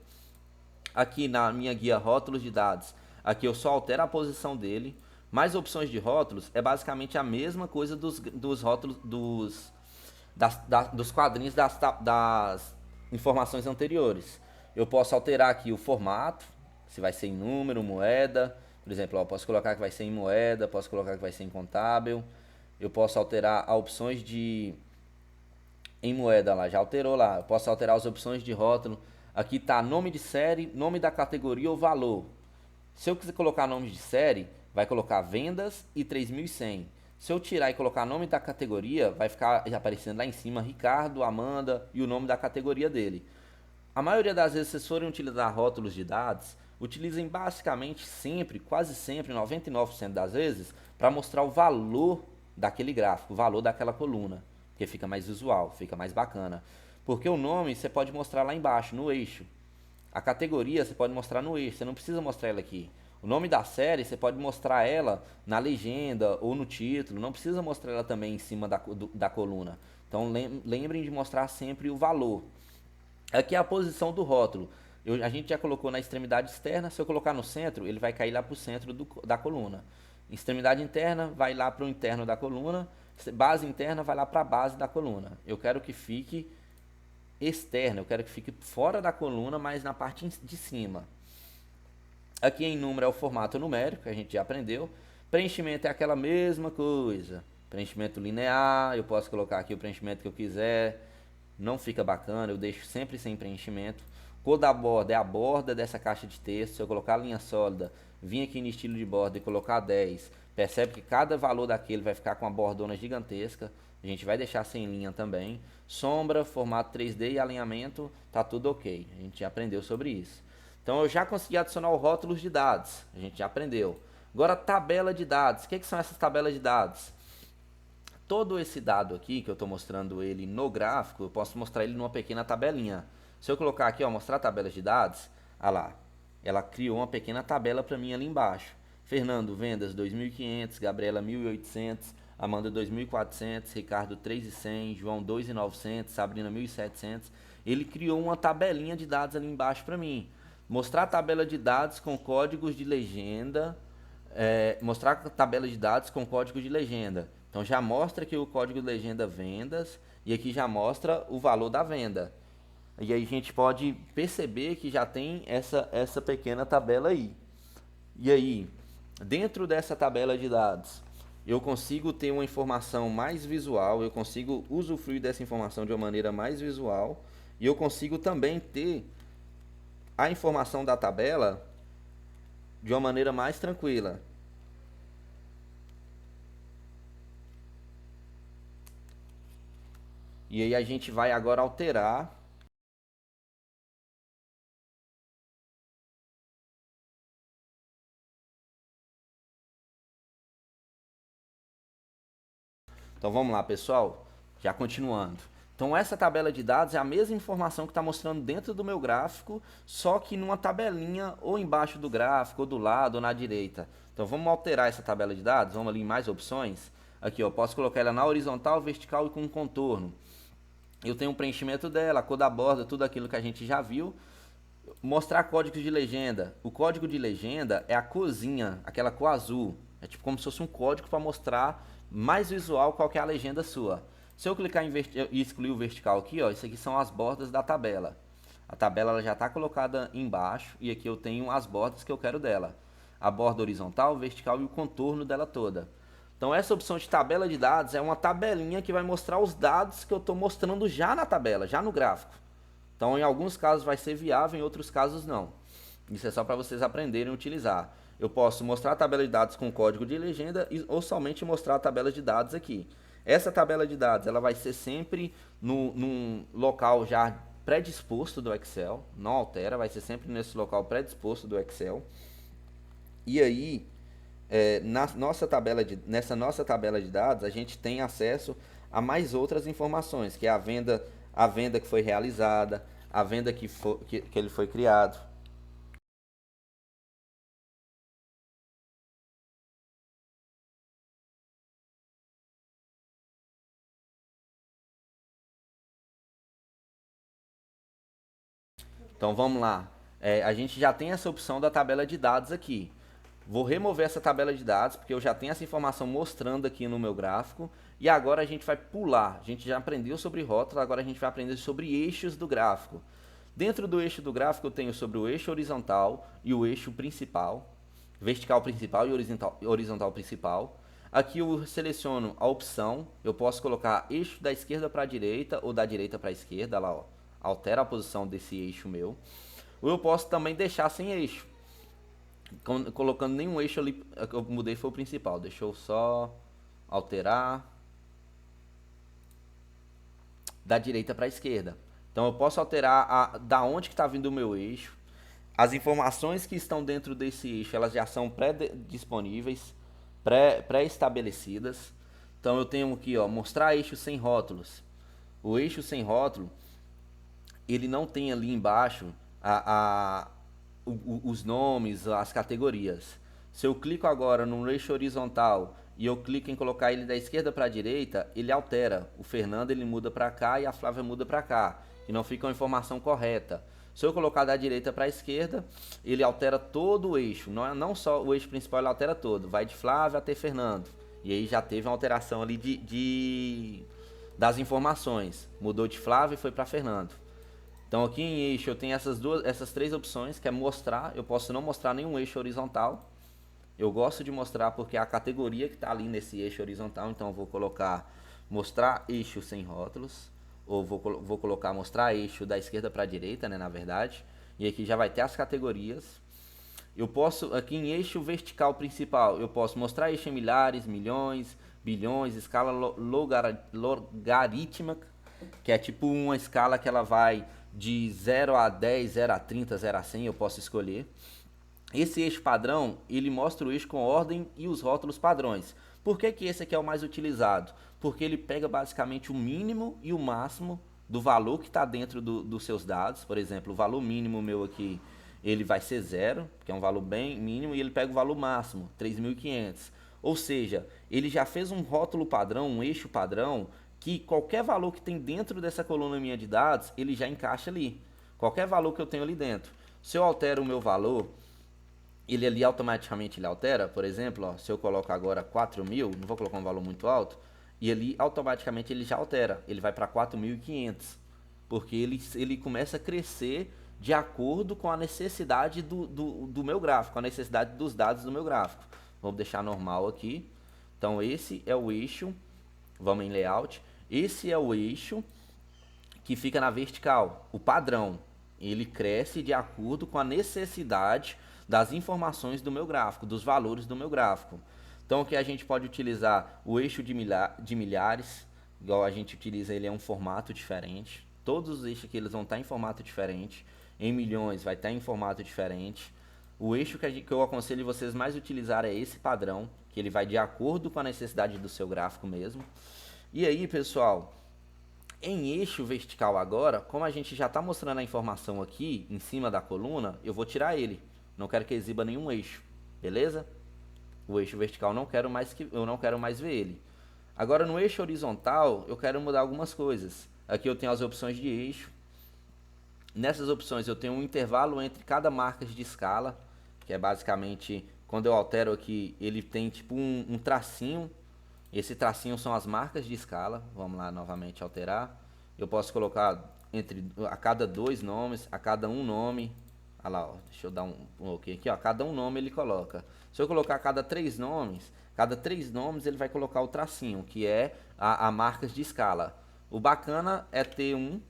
Aqui na minha guia rótulos de dados, aqui eu só altero a posição dele. Mais opções de rótulos é basicamente a mesma coisa dos rótulos dos quadrinhos das informações anteriores. Eu posso alterar aqui o formato, se vai ser em número, moeda. Por exemplo, ó, eu posso colocar que vai ser em moeda, posso colocar que vai ser em contábil. Eu posso alterar as opções de em moeda lá, já alterou lá. Eu posso alterar as opções de rótulo. Aqui está nome de série, nome da categoria ou valor. Se eu quiser colocar nome de série, vai colocar vendas e 3.100. Se eu tirar e colocar nome da categoria, vai ficar aparecendo lá em cima Ricardo, Amanda e o nome da categoria dele. A maioria das vezes, se vocês forem utilizar rótulos de dados, utilizem basicamente sempre, quase sempre, 99% das vezes, para mostrar o valor daquele gráfico, o valor daquela coluna, porque fica mais visual, fica mais bacana. Porque o nome você pode mostrar lá embaixo, no eixo. A categoria você pode mostrar no eixo, você não precisa mostrar ela aqui. O nome da série você pode mostrar ela na legenda ou no título, não precisa mostrar ela também em cima da coluna. Então lembrem de mostrar sempre o valor. Aqui é a posição do rótulo. A gente já colocou na extremidade externa, se eu colocar no centro, ele vai cair lá para o centro da coluna. Extremidade interna vai lá para o interno da coluna, base interna vai lá para a base da coluna. Eu quero que fique externa, eu quero que fique fora da coluna, mas na parte de cima. Aqui em número é o formato numérico, que a gente já aprendeu. Preenchimento é aquela mesma coisa. Preenchimento linear, eu posso colocar aqui o preenchimento que eu quiser. Não fica bacana, eu deixo sempre sem preenchimento. Cor da borda é a borda dessa caixa de texto. Se eu colocar a linha sólida, vir aqui no estilo de borda e colocar 10, percebe que cada valor daquele vai ficar com uma bordona gigantesca. A gente vai deixar sem linha também. Sombra, formato 3D e alinhamento, tá tudo ok. A gente já aprendeu sobre isso. Então eu já consegui adicionar o rótulos de dados. A gente já aprendeu. Agora tabela de dados. O que são essas tabelas de dados? Todo esse dado aqui, que eu estou mostrando ele no gráfico, eu posso mostrar ele numa pequena tabelinha. Se eu colocar aqui, ó, mostrar tabelas de dados, olha lá, ela criou uma pequena tabela para mim ali embaixo. Fernando, vendas 2.500, Gabriela 1.800, Amanda 2.400, Ricardo 3.100, João 2.900, Sabrina 1.700. Ele criou uma tabelinha de dados ali embaixo para mim. Mostrar a tabela de dados com códigos de legenda, mostrar a tabela de dados com código de legenda. Então já mostra aqui o código de legenda vendas e aqui já mostra o valor da venda. E aí a gente pode perceber que já tem essa pequena tabela aí. E aí, dentro dessa tabela de dados, eu consigo ter uma informação mais visual, eu consigo usufruir dessa informação de uma maneira mais visual e eu consigo também ter a informação da tabela de uma maneira mais tranquila. E aí a gente vai agora alterar. Então vamos lá, pessoal. Já continuando. Então essa tabela de dados é a mesma informação que está mostrando dentro do meu gráfico, só que numa tabelinha ou embaixo do gráfico, ou do lado, ou na direita. Então vamos alterar essa tabela de dados, vamos ali em mais opções. Aqui, eu posso colocar ela na horizontal, vertical e com contorno. Eu tenho um preenchimento dela, a cor da borda, tudo aquilo que a gente já viu. Mostrar códigos de legenda. O código de legenda é a corzinha, aquela cor azul. É tipo como se fosse um código para mostrar mais visual qual que é a legenda sua. Se eu clicar em e excluir o vertical aqui, ó, isso aqui são as bordas da tabela. A tabela ela já está colocada embaixo e aqui eu tenho as bordas que eu quero dela. A borda horizontal, vertical e o contorno dela toda. Então essa opção de tabela de dados é uma tabelinha que vai mostrar os dados que eu estou mostrando já na tabela, já no gráfico. Então em alguns casos vai ser viável, em outros casos não. Isso é só para vocês aprenderem a utilizar. Eu posso mostrar a tabela de dados com código de legenda ou somente mostrar a tabela de dados aqui. Essa tabela de dados ela vai ser sempre num local já predisposto do Excel, não altera, vai ser sempre nesse local predisposto do Excel. E aí, nessa nossa tabela de dados, a gente tem acesso a mais outras informações, que é a venda que foi realizada, a venda que ele foi criado. Então vamos lá. A gente já tem essa opção da tabela de dados aqui. Vou remover essa tabela de dados, porque eu já tenho essa informação mostrando aqui no meu gráfico. E agora a gente vai pular. A gente já aprendeu sobre rótulos, agora a gente vai aprender sobre eixos do gráfico. Dentro do eixo do gráfico eu tenho sobre o eixo horizontal e o eixo principal. Vertical principal e horizontal principal. Aqui eu seleciono a opção, eu posso colocar eixo da esquerda para a direita ou da direita para a esquerda, lá ó, altera a posição desse eixo meu. Ou eu posso também deixar sem eixo, colocando nenhum eixo ali, que eu mudei foi o principal, deixa eu só alterar da direita para a esquerda. Então eu posso alterar da onde que está vindo o meu eixo. As informações que estão dentro desse eixo, elas já são pré-disponíveis, pré-estabelecidas. Então eu tenho aqui, ó, mostrar eixo sem rótulos. O eixo sem rótulo, ele não tem ali embaixo os nomes, as categorias. Se eu clico agora no eixo horizontal e eu clico em colocar ele da esquerda para a direita, ele altera. O Fernando ele muda para cá e a Flávia muda para cá. E não fica uma informação correta. Se eu colocar da direita para a esquerda, ele altera todo o eixo. Não só o eixo principal, ele altera todo. Vai de Flávia até Fernando. E aí já teve uma alteração ali das informações. Mudou de Flávia e foi para Fernando. Então aqui em eixo eu tenho essas três opções, que é mostrar. Eu posso não mostrar nenhum eixo horizontal. Eu gosto de mostrar porque é a categoria que está ali nesse eixo horizontal. Então eu vou colocar mostrar eixo sem rótulos. Ou vou colocar mostrar eixo da esquerda para a direita, né, na verdade. E aqui já vai ter as categorias. Eu posso, aqui em eixo vertical principal, eu posso mostrar eixo em milhares, milhões, bilhões, escala logarítmica, que é tipo uma escala que ela vai de 0 a 10, 0 a 30, 0 a 100, eu posso escolher. Esse eixo padrão, ele mostra o eixo com ordem e os rótulos padrões. Por que esse aqui é o mais utilizado? Porque ele pega basicamente o mínimo e o máximo do valor que está dentro dos seus dados. Por exemplo, o valor mínimo meu aqui, ele vai ser 0, que é um valor bem mínimo, e ele pega o valor máximo, 3.500. Ou seja, ele já fez um rótulo padrão, um eixo padrão, que qualquer valor que tem dentro dessa coluna minha de dados, ele já encaixa ali. Qualquer valor que eu tenho ali dentro. Se eu altero o meu valor, ele ali automaticamente ele altera. Por exemplo, ó, se eu coloco agora 4.000, não vou colocar um valor muito alto, e ali automaticamente ele já altera. Ele vai para 4.500, porque ele começa a crescer de acordo com a necessidade do meu gráfico, com a necessidade dos dados do meu gráfico. Vamos deixar normal aqui. Então esse é o eixo, vamos em layout. Esse é o eixo que fica na vertical, o padrão. Ele cresce de acordo com a necessidade das informações do meu gráfico, dos valores do meu gráfico. Então aqui a gente pode utilizar o eixo de milhares, igual a gente utiliza, ele é um formato diferente. Todos os eixos aqui eles vão estar em formato diferente. Em milhões vai estar em formato diferente. O eixo que eu aconselho vocês mais utilizar é esse padrão, que ele vai de acordo com a necessidade do seu gráfico mesmo. E aí, pessoal, em eixo vertical agora, como a gente já está mostrando a informação aqui em cima da coluna, eu vou tirar ele. Não quero que exiba nenhum eixo, beleza? O eixo vertical eu não quero mais ver ele. Agora no eixo horizontal eu quero mudar algumas coisas. Aqui eu tenho as opções de eixo. Nessas opções eu tenho um intervalo entre cada marca de escala, que é basicamente quando eu altero aqui ele tem tipo um tracinho. Esse tracinho são as marcas de escala. Vamos lá novamente alterar. Eu posso colocar a cada 2 nomes, a cada um nome. Olha lá, ó, deixa eu dar um ok aqui, ó. Cada um nome ele coloca. Se eu colocar cada 3 nomes, ele vai colocar o tracinho, que é a marcas de escala. O bacana é ter um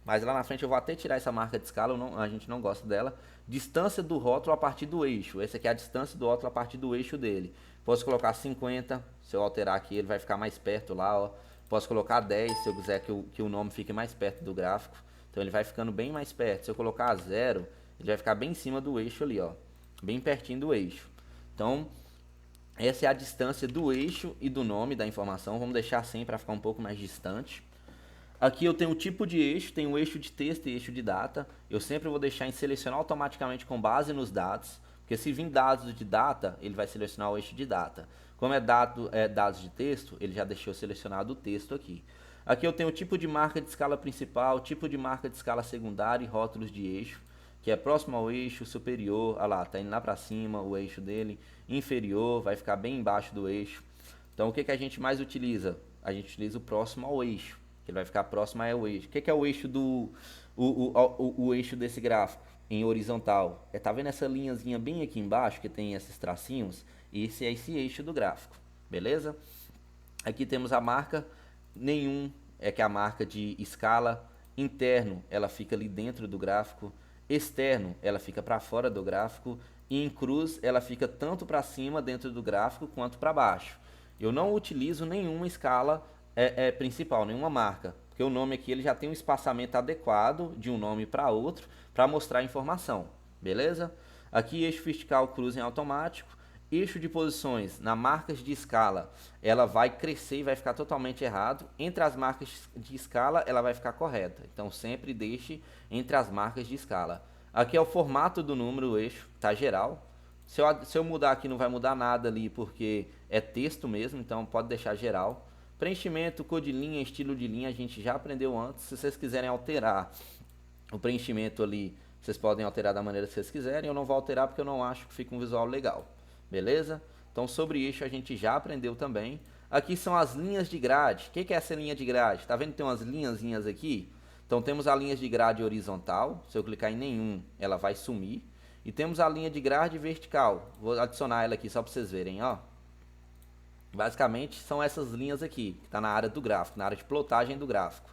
mas lá na frente eu vou até tirar essa marca de escala, a gente não gosta dela. Distância do rótulo a partir do eixo. Essa aqui é a distância do rótulo a partir do eixo dele. Posso colocar 50, se eu alterar aqui ele vai ficar mais perto lá, ó. Posso colocar 10, se eu quiser que o nome fique mais perto do gráfico. Então ele vai ficando bem mais perto. Se eu colocar 0, ele vai ficar bem em cima do eixo ali, ó. Bem pertinho do eixo. Então, essa é a distância do eixo e do nome da informação. Vamos deixar assim para ficar um pouco mais distante. Aqui eu tenho o tipo de eixo, tenho o eixo de texto e eixo de data. Eu sempre vou deixar em selecionar automaticamente com base nos dados, porque se vir dados de data, ele vai selecionar o eixo de data. Como é dados de texto, ele já deixou selecionado o texto aqui. Aqui eu tenho o tipo de marca de escala principal, tipo de marca de escala secundária e rótulos de eixo, que é próximo ao eixo, superior, olha lá, tá indo lá para cima o eixo dele, inferior, vai ficar bem embaixo do eixo. Então o que a gente mais utiliza? A gente utiliza o próximo ao eixo, que ele vai ficar próximo ao eixo. O que é o eixo o eixo desse gráfico? Em horizontal. Tá vendo essa linhazinha bem aqui embaixo, que tem esses tracinhos? Esse é esse eixo do gráfico, beleza? Aqui temos a marca, nenhum, que é a marca de escala. Interno, ela fica ali dentro do gráfico. Externo, ela fica para fora do gráfico. E em cruz, ela fica tanto para cima dentro do gráfico quanto para baixo. Eu não utilizo nenhuma escala principal, nenhuma marca, porque o nome aqui ele já tem um espaçamento adequado de um nome para outro para mostrar a informação, beleza? Aqui eixo vertical cruza em automático, eixo de posições na marcas de escala ela vai crescer e vai ficar totalmente errado, entre as marcas de escala ela vai ficar correta, então sempre deixe entre as marcas de escala. Aqui é o formato do número, o eixo, tá geral. Se eu mudar aqui não vai mudar nada ali porque é texto mesmo, então pode deixar geral. Preenchimento, cor de linha, estilo de linha, a gente já aprendeu antes. Se vocês quiserem alterar o preenchimento ali, vocês podem alterar da maneira que vocês quiserem. Eu não vou alterar porque eu não acho que fica um visual legal. Beleza? Então sobre eixo a gente já aprendeu também. Aqui são as linhas de grade. O que é essa linha de grade? Tá vendo que tem umas linhazinhas aqui? Então temos a linha de grade horizontal. Se eu clicar em nenhum, ela vai sumir. E temos a linha de grade vertical. Vou adicionar ela aqui só para vocês verem, ó. Basicamente são essas linhas aqui, que está na área do gráfico, na área de plotagem do gráfico.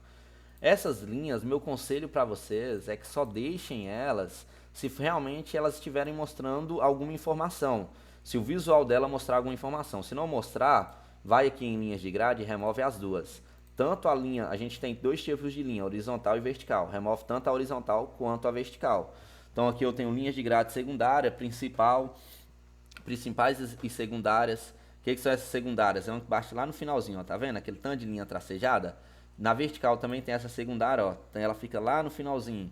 Essas linhas, meu conselho para vocês é que só deixem elas se realmente elas estiverem mostrando alguma informação. Se o visual dela mostrar alguma informação. Se não mostrar, vai aqui em linhas de grade e remove as duas. Tanto a linha, a gente tem dois tipos de linha, horizontal e vertical. Remove tanto a horizontal quanto a vertical. Então aqui eu tenho linhas de grade secundária, principais e secundárias. O que são essas secundárias? É uma que bate lá no finalzinho, ó, tá vendo? Aquele tanto de linha tracejada. Na vertical também tem essa secundária, ó. Então ela fica lá no finalzinho.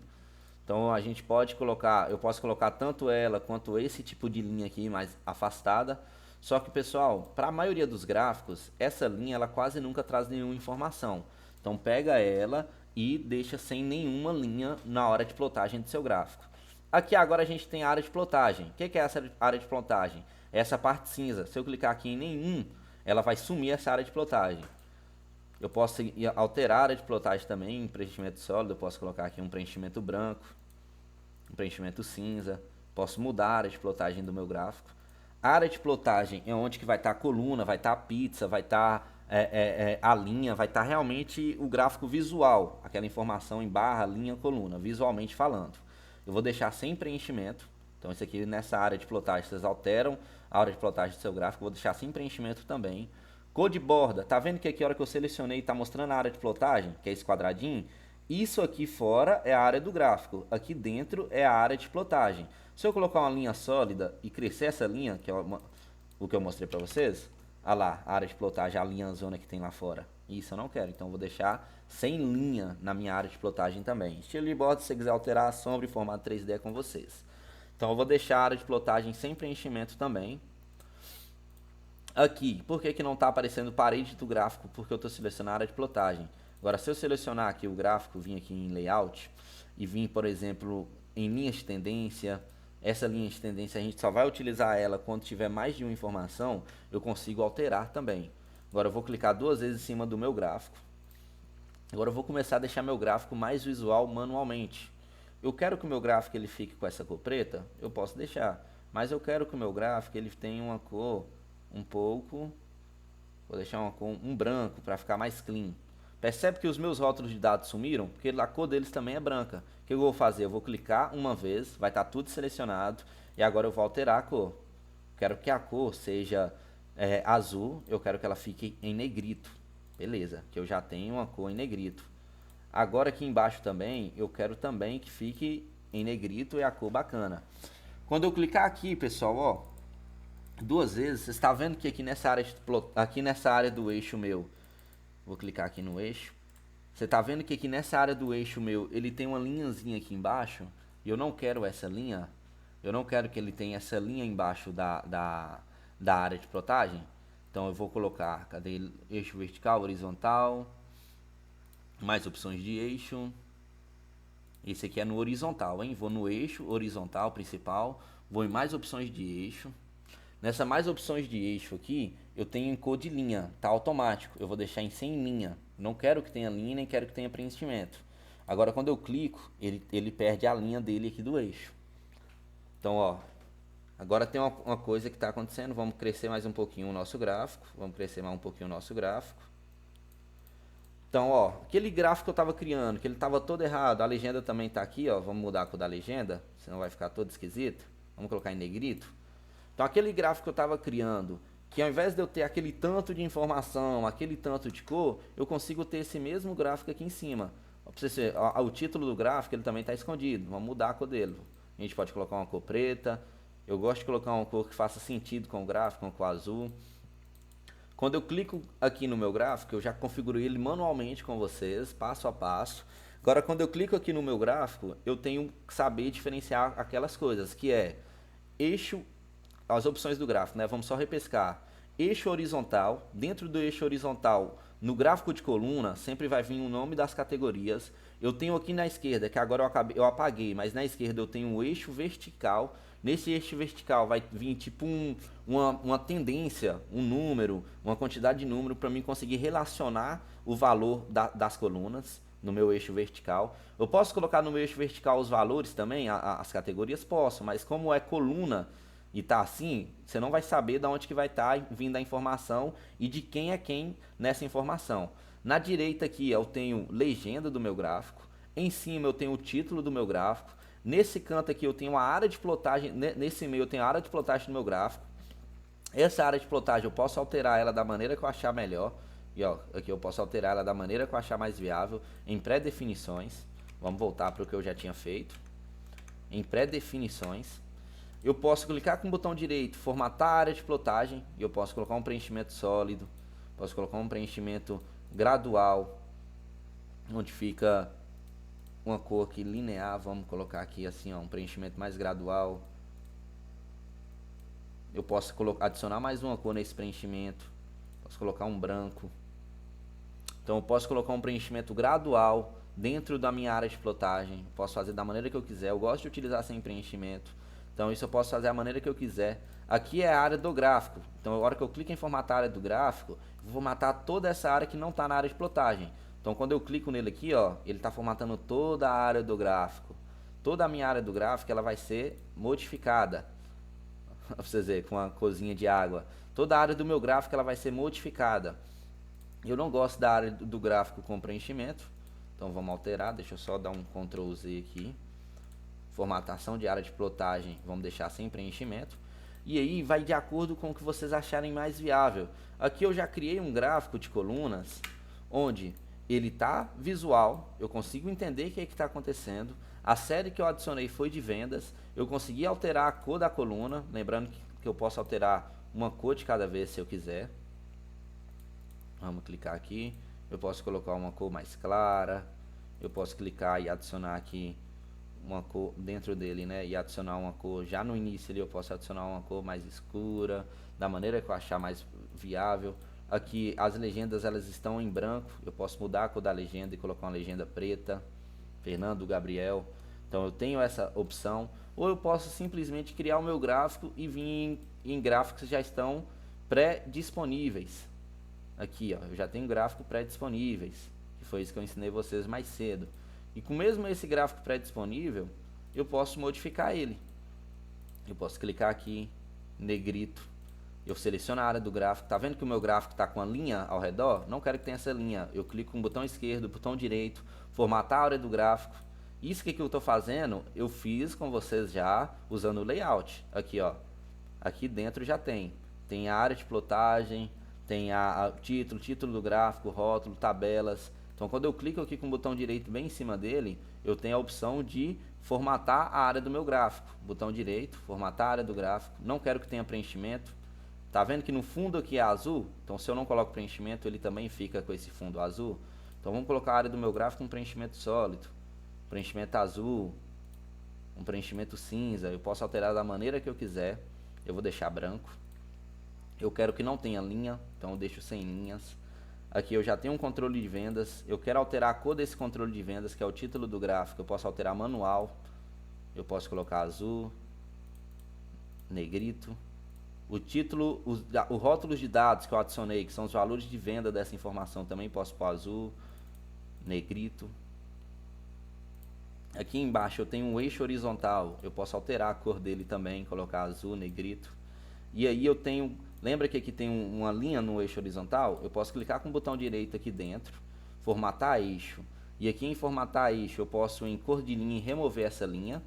Então a gente pode colocar, eu posso colocar tanto ela quanto esse tipo de linha aqui mais afastada. Só que, pessoal, para a maioria dos gráficos, essa linha ela quase nunca traz nenhuma informação. Então pega ela e deixa sem nenhuma linha na hora de plotagem do seu gráfico. Aqui agora a gente tem a área de plotagem. O que é essa área de plotagem? Essa parte cinza. Se eu clicar aqui em nenhum, ela vai sumir essa área de plotagem. Eu posso alterar a área de plotagem também em preenchimento sólido. Eu posso colocar aqui um preenchimento branco, um preenchimento cinza. Posso mudar a área de plotagem do meu gráfico. A área de plotagem é onde que vai estar a coluna, vai estar a pizza, vai estar a linha, vai estar realmente o gráfico visual, aquela informação em barra, linha, coluna, visualmente falando. Eu vou deixar sem preenchimento. Então isso aqui nessa área de plotagem, vocês alteram a área de plotagem do seu gráfico, vou deixar sem preenchimento também. Cor de borda, tá vendo que aqui a hora que eu selecionei tá mostrando a área de plotagem, que é esse quadradinho? Isso aqui fora é a área do gráfico, aqui dentro é a área de plotagem. Se eu colocar uma linha sólida e crescer essa linha, que é o que eu mostrei para vocês, olha lá, a área de plotagem, a linha zona que tem lá fora. Isso eu não quero, então eu vou deixar sem linha na minha área de plotagem também. Estilo de borda, se você quiser alterar a sombra e formato 3D é com vocês. Então eu vou deixar a área de plotagem sem preenchimento também. Aqui, por que não está aparecendo parede do gráfico? Porque eu estou selecionando a área de plotagem. Agora, se eu selecionar aqui o gráfico, vim aqui em layout e vim, por exemplo, em linhas de tendência, essa linha de tendência a gente só vai utilizar ela quando tiver mais de uma informação, eu consigo alterar também. Agora eu vou clicar duas vezes em cima do meu gráfico. Agora eu vou começar a deixar meu gráfico mais visual manualmente. Eu quero que o meu gráfico ele fique com essa cor preta, eu posso deixar. Mas eu quero que o meu gráfico ele tenha uma cor um pouco, vou deixar uma cor, um branco para ficar mais clean. Percebe que os meus rótulos de dados sumiram? Porque a cor deles também é branca. O que eu vou fazer? Eu vou clicar uma vez, vai estar tudo selecionado e agora eu vou alterar a cor. Quero que a cor seja azul, eu quero que ela fique em negrito. Beleza, que eu já tenho uma cor em negrito. Agora aqui embaixo também, eu quero também que fique em negrito e a cor bacana. Quando eu clicar aqui, pessoal, ó, duas vezes, você está vendo que aqui nessa área do eixo meu, vou clicar aqui no eixo. Você está vendo que aqui nessa área do eixo meu, ele tem uma linhazinha aqui embaixo. E eu não quero essa linha. Eu não quero que ele tenha essa linha embaixo da área de plotagem. Então eu vou colocar, cadê ele? Eixo vertical, horizontal. Mais opções de eixo. Esse aqui é no horizontal, hein? Vou no eixo, horizontal, principal. Vou em mais opções de eixo. Nessa mais opções de eixo aqui, eu tenho em cor de linha, tá automático. Eu vou deixar em sem linha. Não quero que tenha linha, nem quero que tenha preenchimento. Agora quando eu clico, ele perde a linha dele aqui do eixo. Então, ó, agora tem uma coisa que está acontecendo. Vamos crescer mais um pouquinho o nosso gráfico. Vamos crescer mais um pouquinho o nosso gráfico. Então, ó, aquele gráfico que eu estava criando, que ele estava todo errado, a legenda também está aqui, ó. Vamos mudar a cor da legenda, senão vai ficar todo esquisito. Vamos colocar em negrito. Então aquele gráfico que eu estava criando, que ao invés de eu ter aquele tanto de informação, aquele tanto de cor, eu consigo ter esse mesmo gráfico aqui em cima. O título do gráfico ele também está escondido, vamos mudar a cor dele. A gente pode colocar uma cor preta, eu gosto de colocar uma cor que faça sentido com o gráfico, uma cor azul. Quando eu clico aqui no meu gráfico, eu já configuro ele manualmente com vocês, passo a passo. Agora quando eu clico aqui no meu gráfico, eu tenho que saber diferenciar aquelas coisas, que é eixo, as opções do gráfico, né? Vamos só repescar. Eixo horizontal, dentro do eixo horizontal, no gráfico de coluna, sempre vai vir o nome das categorias. Eu tenho aqui na esquerda, que agora eu apaguei, mas na esquerda eu tenho um eixo vertical. Nesse eixo vertical vai vir tipo uma tendência, um número, uma quantidade de número para mim conseguir relacionar o valor das colunas no meu eixo vertical. Eu posso colocar no meu eixo vertical os valores também, as categorias posso, mas como é coluna e tá assim, você não vai saber de onde que vai estar vindo a informação e de quem é quem nessa informação. Na direita aqui eu tenho legenda do meu gráfico, em cima eu tenho o título do meu gráfico, nesse canto aqui eu tenho a área de plotagem, nesse meio eu tenho a área de plotagem do meu gráfico. Essa área de plotagem eu posso alterar ela da maneira que eu achar melhor. E ó, aqui eu posso alterar ela da maneira que eu achar mais viável em pré-definições. Vamos voltar para o que eu já tinha feito. Em pré-definições. Eu posso clicar com o botão direito, formatar a área de plotagem, e eu posso colocar um preenchimento sólido, posso colocar um preenchimento gradual, onde fica uma cor aqui linear, vamos colocar aqui assim, ó, um preenchimento mais gradual. Eu posso adicionar mais uma cor nesse preenchimento, posso colocar um branco. Então eu posso colocar um preenchimento gradual dentro da minha área de plotagem, posso fazer da maneira que eu quiser, eu gosto de utilizar sem preenchimento. Então isso eu posso fazer da maneira que eu quiser. Aqui é a área do gráfico. Então a hora que eu clico em formatar a área do gráfico, eu vou formatar toda essa área que não está na área de plotagem. Então quando eu clico nele aqui, ó, ele está formatando toda a área do gráfico. Toda a minha área do gráfico ela vai ser modificada. Pra vocês verem, com uma corzinha de água. Toda a área do meu gráfico ela vai ser modificada. Eu não gosto da área do gráfico com preenchimento. Então vamos alterar, deixa eu só dar um Ctrl Z aqui. Formatação de área de plotagem, vamos deixar sem preenchimento. E aí vai de acordo com o que vocês acharem mais viável. Aqui eu já criei um gráfico de colunas, onde ele está visual, eu consigo entender o que está acontecendo. A série que eu adicionei foi de vendas, eu consegui alterar a cor da coluna, lembrando que eu posso alterar uma cor de cada vez se eu quiser. Vamos clicar aqui, eu posso colocar uma cor mais clara, eu posso clicar e adicionar aqui uma cor dentro dele, né, e adicionar uma cor já no início ali, eu posso adicionar uma cor mais escura, da maneira que eu achar mais viável. Aqui as legendas elas estão em branco, eu posso mudar a cor da legenda e colocar uma legenda preta, Fernando Gabriel. Então eu tenho essa opção, ou eu posso simplesmente criar o meu gráfico e vir em gráficos que já estão pré-disponíveis. Aqui, ó, eu já tenho gráfico pré-disponíveis, que foi isso que eu ensinei vocês mais cedo. E com mesmo esse gráfico pré-disponível, eu posso modificar ele. Eu posso clicar aqui, negrito. Eu seleciono a área do gráfico. Tá vendo que o meu gráfico está com a linha ao redor? Não quero que tenha essa linha. Eu clico com o botão esquerdo, botão direito, formatar a área do gráfico. Isso que eu estou fazendo, eu fiz com vocês já usando o layout. Aqui, ó. Aqui dentro já tem. Tem a área de plotagem, tem a título do gráfico, rótulo, tabelas. Então, quando eu clico aqui com o botão direito bem em cima dele, eu tenho a opção de formatar a área do meu gráfico. Botão direito, formatar a área do gráfico. Não quero que tenha preenchimento. Tá vendo que no fundo aqui é azul? Então, se eu não coloco preenchimento, ele também fica com esse fundo azul. Então, vamos colocar a área do meu gráfico com preenchimento sólido, preenchimento azul, um preenchimento cinza. Eu posso alterar da maneira que eu quiser. Eu vou deixar branco. Eu quero que não tenha linha, então eu deixo sem linhas. Aqui eu já tenho um controle de vendas. Eu quero alterar a cor desse controle de vendas, que é o título do gráfico. Eu posso alterar manual. Eu posso colocar azul, negrito. O título, os rótulos de dados que eu adicionei, que são os valores de venda dessa informação, também posso pôr azul, negrito. Aqui embaixo eu tenho um eixo horizontal. Eu posso alterar a cor dele também, colocar azul, negrito. E aí eu tenho... Lembra que aqui tem uma linha no eixo horizontal? Eu posso clicar com o botão direito aqui dentro, formatar eixo. E aqui em formatar eixo eu posso em cor de linha remover essa linha.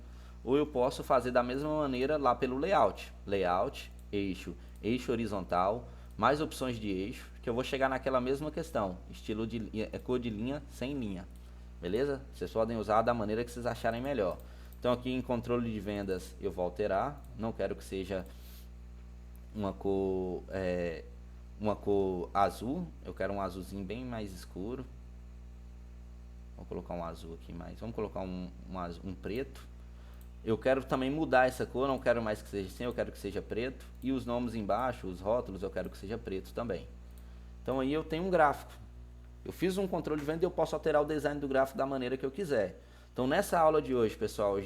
Ou eu posso fazer da mesma maneira lá pelo layout. Layout, eixo, eixo horizontal, mais opções de eixo, que eu vou chegar naquela mesma questão. Estilo de cor de linha sem linha. Beleza? Vocês podem usar da maneira que vocês acharem melhor. Então aqui em controle de vendas eu vou alterar. Não quero que seja uma cor azul, eu quero um azulzinho bem mais escuro. Vou colocar um azul aqui mais, vamos colocar um preto. Eu quero também mudar essa cor, não quero mais que seja assim, eu quero que seja preto. E os nomes embaixo, os rótulos, eu quero que seja preto também. Então aí eu tenho um gráfico. Eu fiz um controle de venda e eu posso alterar o design do gráfico da maneira que eu quiser. Então nessa aula de hoje, pessoal,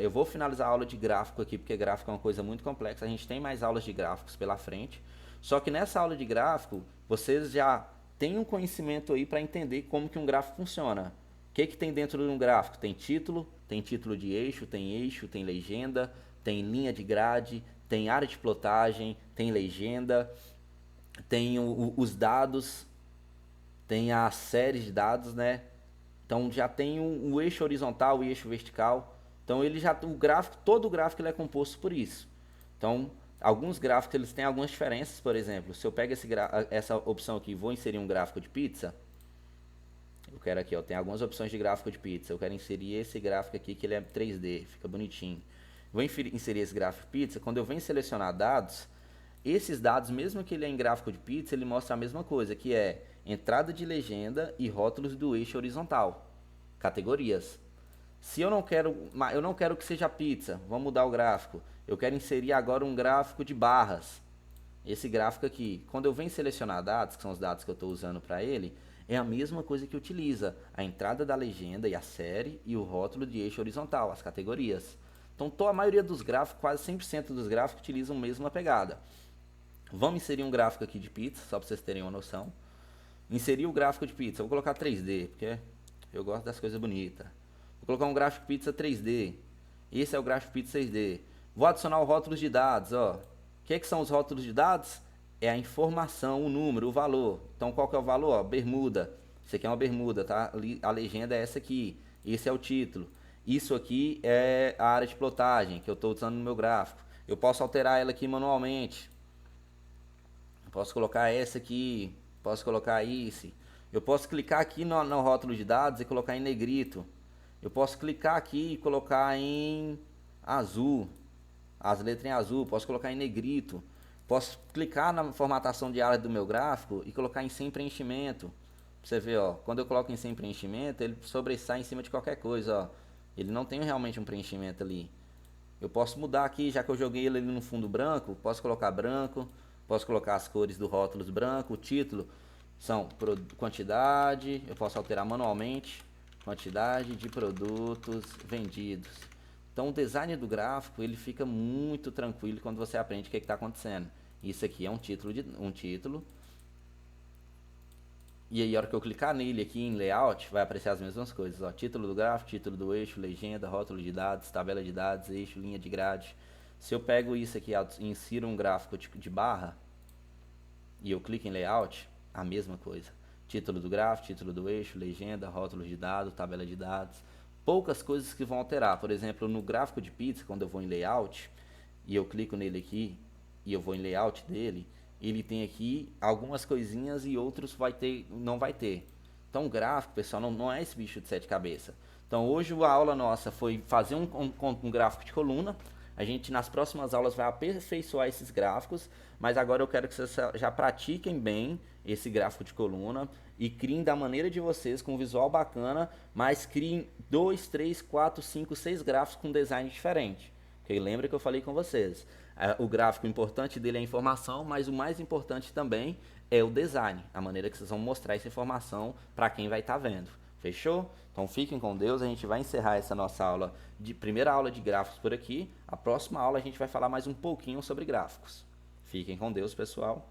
eu vou finalizar a aula de gráfico aqui, porque gráfico é uma coisa muito complexa. A gente tem mais aulas de gráficos pela frente. Só que nessa aula de gráfico, vocês já têm um conhecimento aí para entender como que um gráfico funciona. O que tem dentro de um gráfico? Tem título de eixo, tem legenda, tem linha de grade, tem área de plotagem, tem legenda, tem os dados, tem a série de dados, né? Então já tem o eixo horizontal, o eixo vertical. Então todo o gráfico ele é composto por isso. Então, alguns gráficos eles têm algumas diferenças, por exemplo, se eu pego essa opção aqui, vou inserir um gráfico de pizza. Eu quero aqui, ó, tem algumas opções de gráfico de pizza. Eu quero inserir esse gráfico aqui que ele é 3D, fica bonitinho. Vou inserir esse gráfico de pizza. Quando eu venho selecionar dados, esses dados, mesmo que ele é em gráfico de pizza, ele mostra a mesma coisa, que é entrada de legenda e rótulos do eixo horizontal, categorias. Se eu não quero que seja pizza, vamos mudar o gráfico. Eu quero inserir agora um gráfico de barras. Esse gráfico aqui, quando eu venho selecionar dados, que são os dados que eu estou usando para ele, é a mesma coisa que utiliza a entrada da legenda e a série e o rótulo de eixo horizontal, as categorias. Então, a maioria dos gráficos, quase 100% dos gráficos utilizam a mesma pegada. Vamos inserir um gráfico aqui de pizza, só para vocês terem uma noção. Inserir o gráfico de pizza, eu vou colocar 3D, porque eu gosto das coisas bonitas. Vou colocar um gráfico de pizza 3D. Esse é o gráfico de pizza 3D. Vou adicionar os rótulos de dados, ó. O que são os rótulos de dados? É a informação, o número, o valor. Então, qual que é o valor? Ó, bermuda. Isso aqui é uma bermuda, tá? A legenda é essa aqui. Esse é o título. Isso aqui é a área de plotagem que eu estou usando no meu gráfico. Eu posso alterar ela aqui manualmente. Eu posso colocar essa aqui. Posso colocar esse. Eu posso clicar aqui no rótulo de dados e colocar em negrito. Eu posso clicar aqui e colocar em azul. As letras em azul. Posso colocar em negrito. Posso clicar na formatação de área do meu gráfico e colocar em sem preenchimento. Pra você ver, ó, quando eu coloco em sem preenchimento, ele sobressai em cima de qualquer coisa, ó. Ele não tem realmente um preenchimento ali. Eu posso mudar aqui, já que eu joguei ele ali no fundo branco, posso colocar branco, posso colocar as cores do rótulos branco, o título são quantidade, eu posso alterar manualmente, quantidade de produtos vendidos. Então o design do gráfico, ele fica muito tranquilo quando você aprende o que está acontecendo. Isso aqui é um título. E aí, a hora que eu clicar nele aqui em layout, vai aparecer as mesmas coisas, ó. Título do gráfico, título do eixo, legenda, rótulo de dados, tabela de dados, eixo, linha de grade. Se eu pego isso aqui e insiro um gráfico de barra, e eu clico em layout, a mesma coisa. Título do gráfico, título do eixo, legenda, rótulos de dados, tabela de dados. Poucas coisas que vão alterar. Por exemplo, no gráfico de pizza, quando eu vou em layout, e eu clico nele aqui, e eu vou em layout dele, ele tem aqui algumas coisinhas e outros não vai ter. Então o gráfico, pessoal, não é esse bicho de 7 cabeças. Então hoje a aula nossa foi fazer um gráfico de coluna. A gente nas próximas aulas vai aperfeiçoar esses gráficos, mas agora eu quero que vocês já pratiquem bem esse gráfico de coluna e criem da maneira de vocês, com um visual bacana, mas criem 2, 3, 4, 5, 6 gráficos com design diferente. Porque lembra que eu falei com vocês, o gráfico, o importante dele é a informação, mas o mais importante também é o design, a maneira que vocês vão mostrar essa informação para quem vai estar vendo. Fechou? Então fiquem com Deus, a gente vai encerrar essa nossa aula primeira aula de gráficos por aqui. A próxima aula a gente vai falar mais um pouquinho sobre gráficos. Fiquem com Deus, pessoal.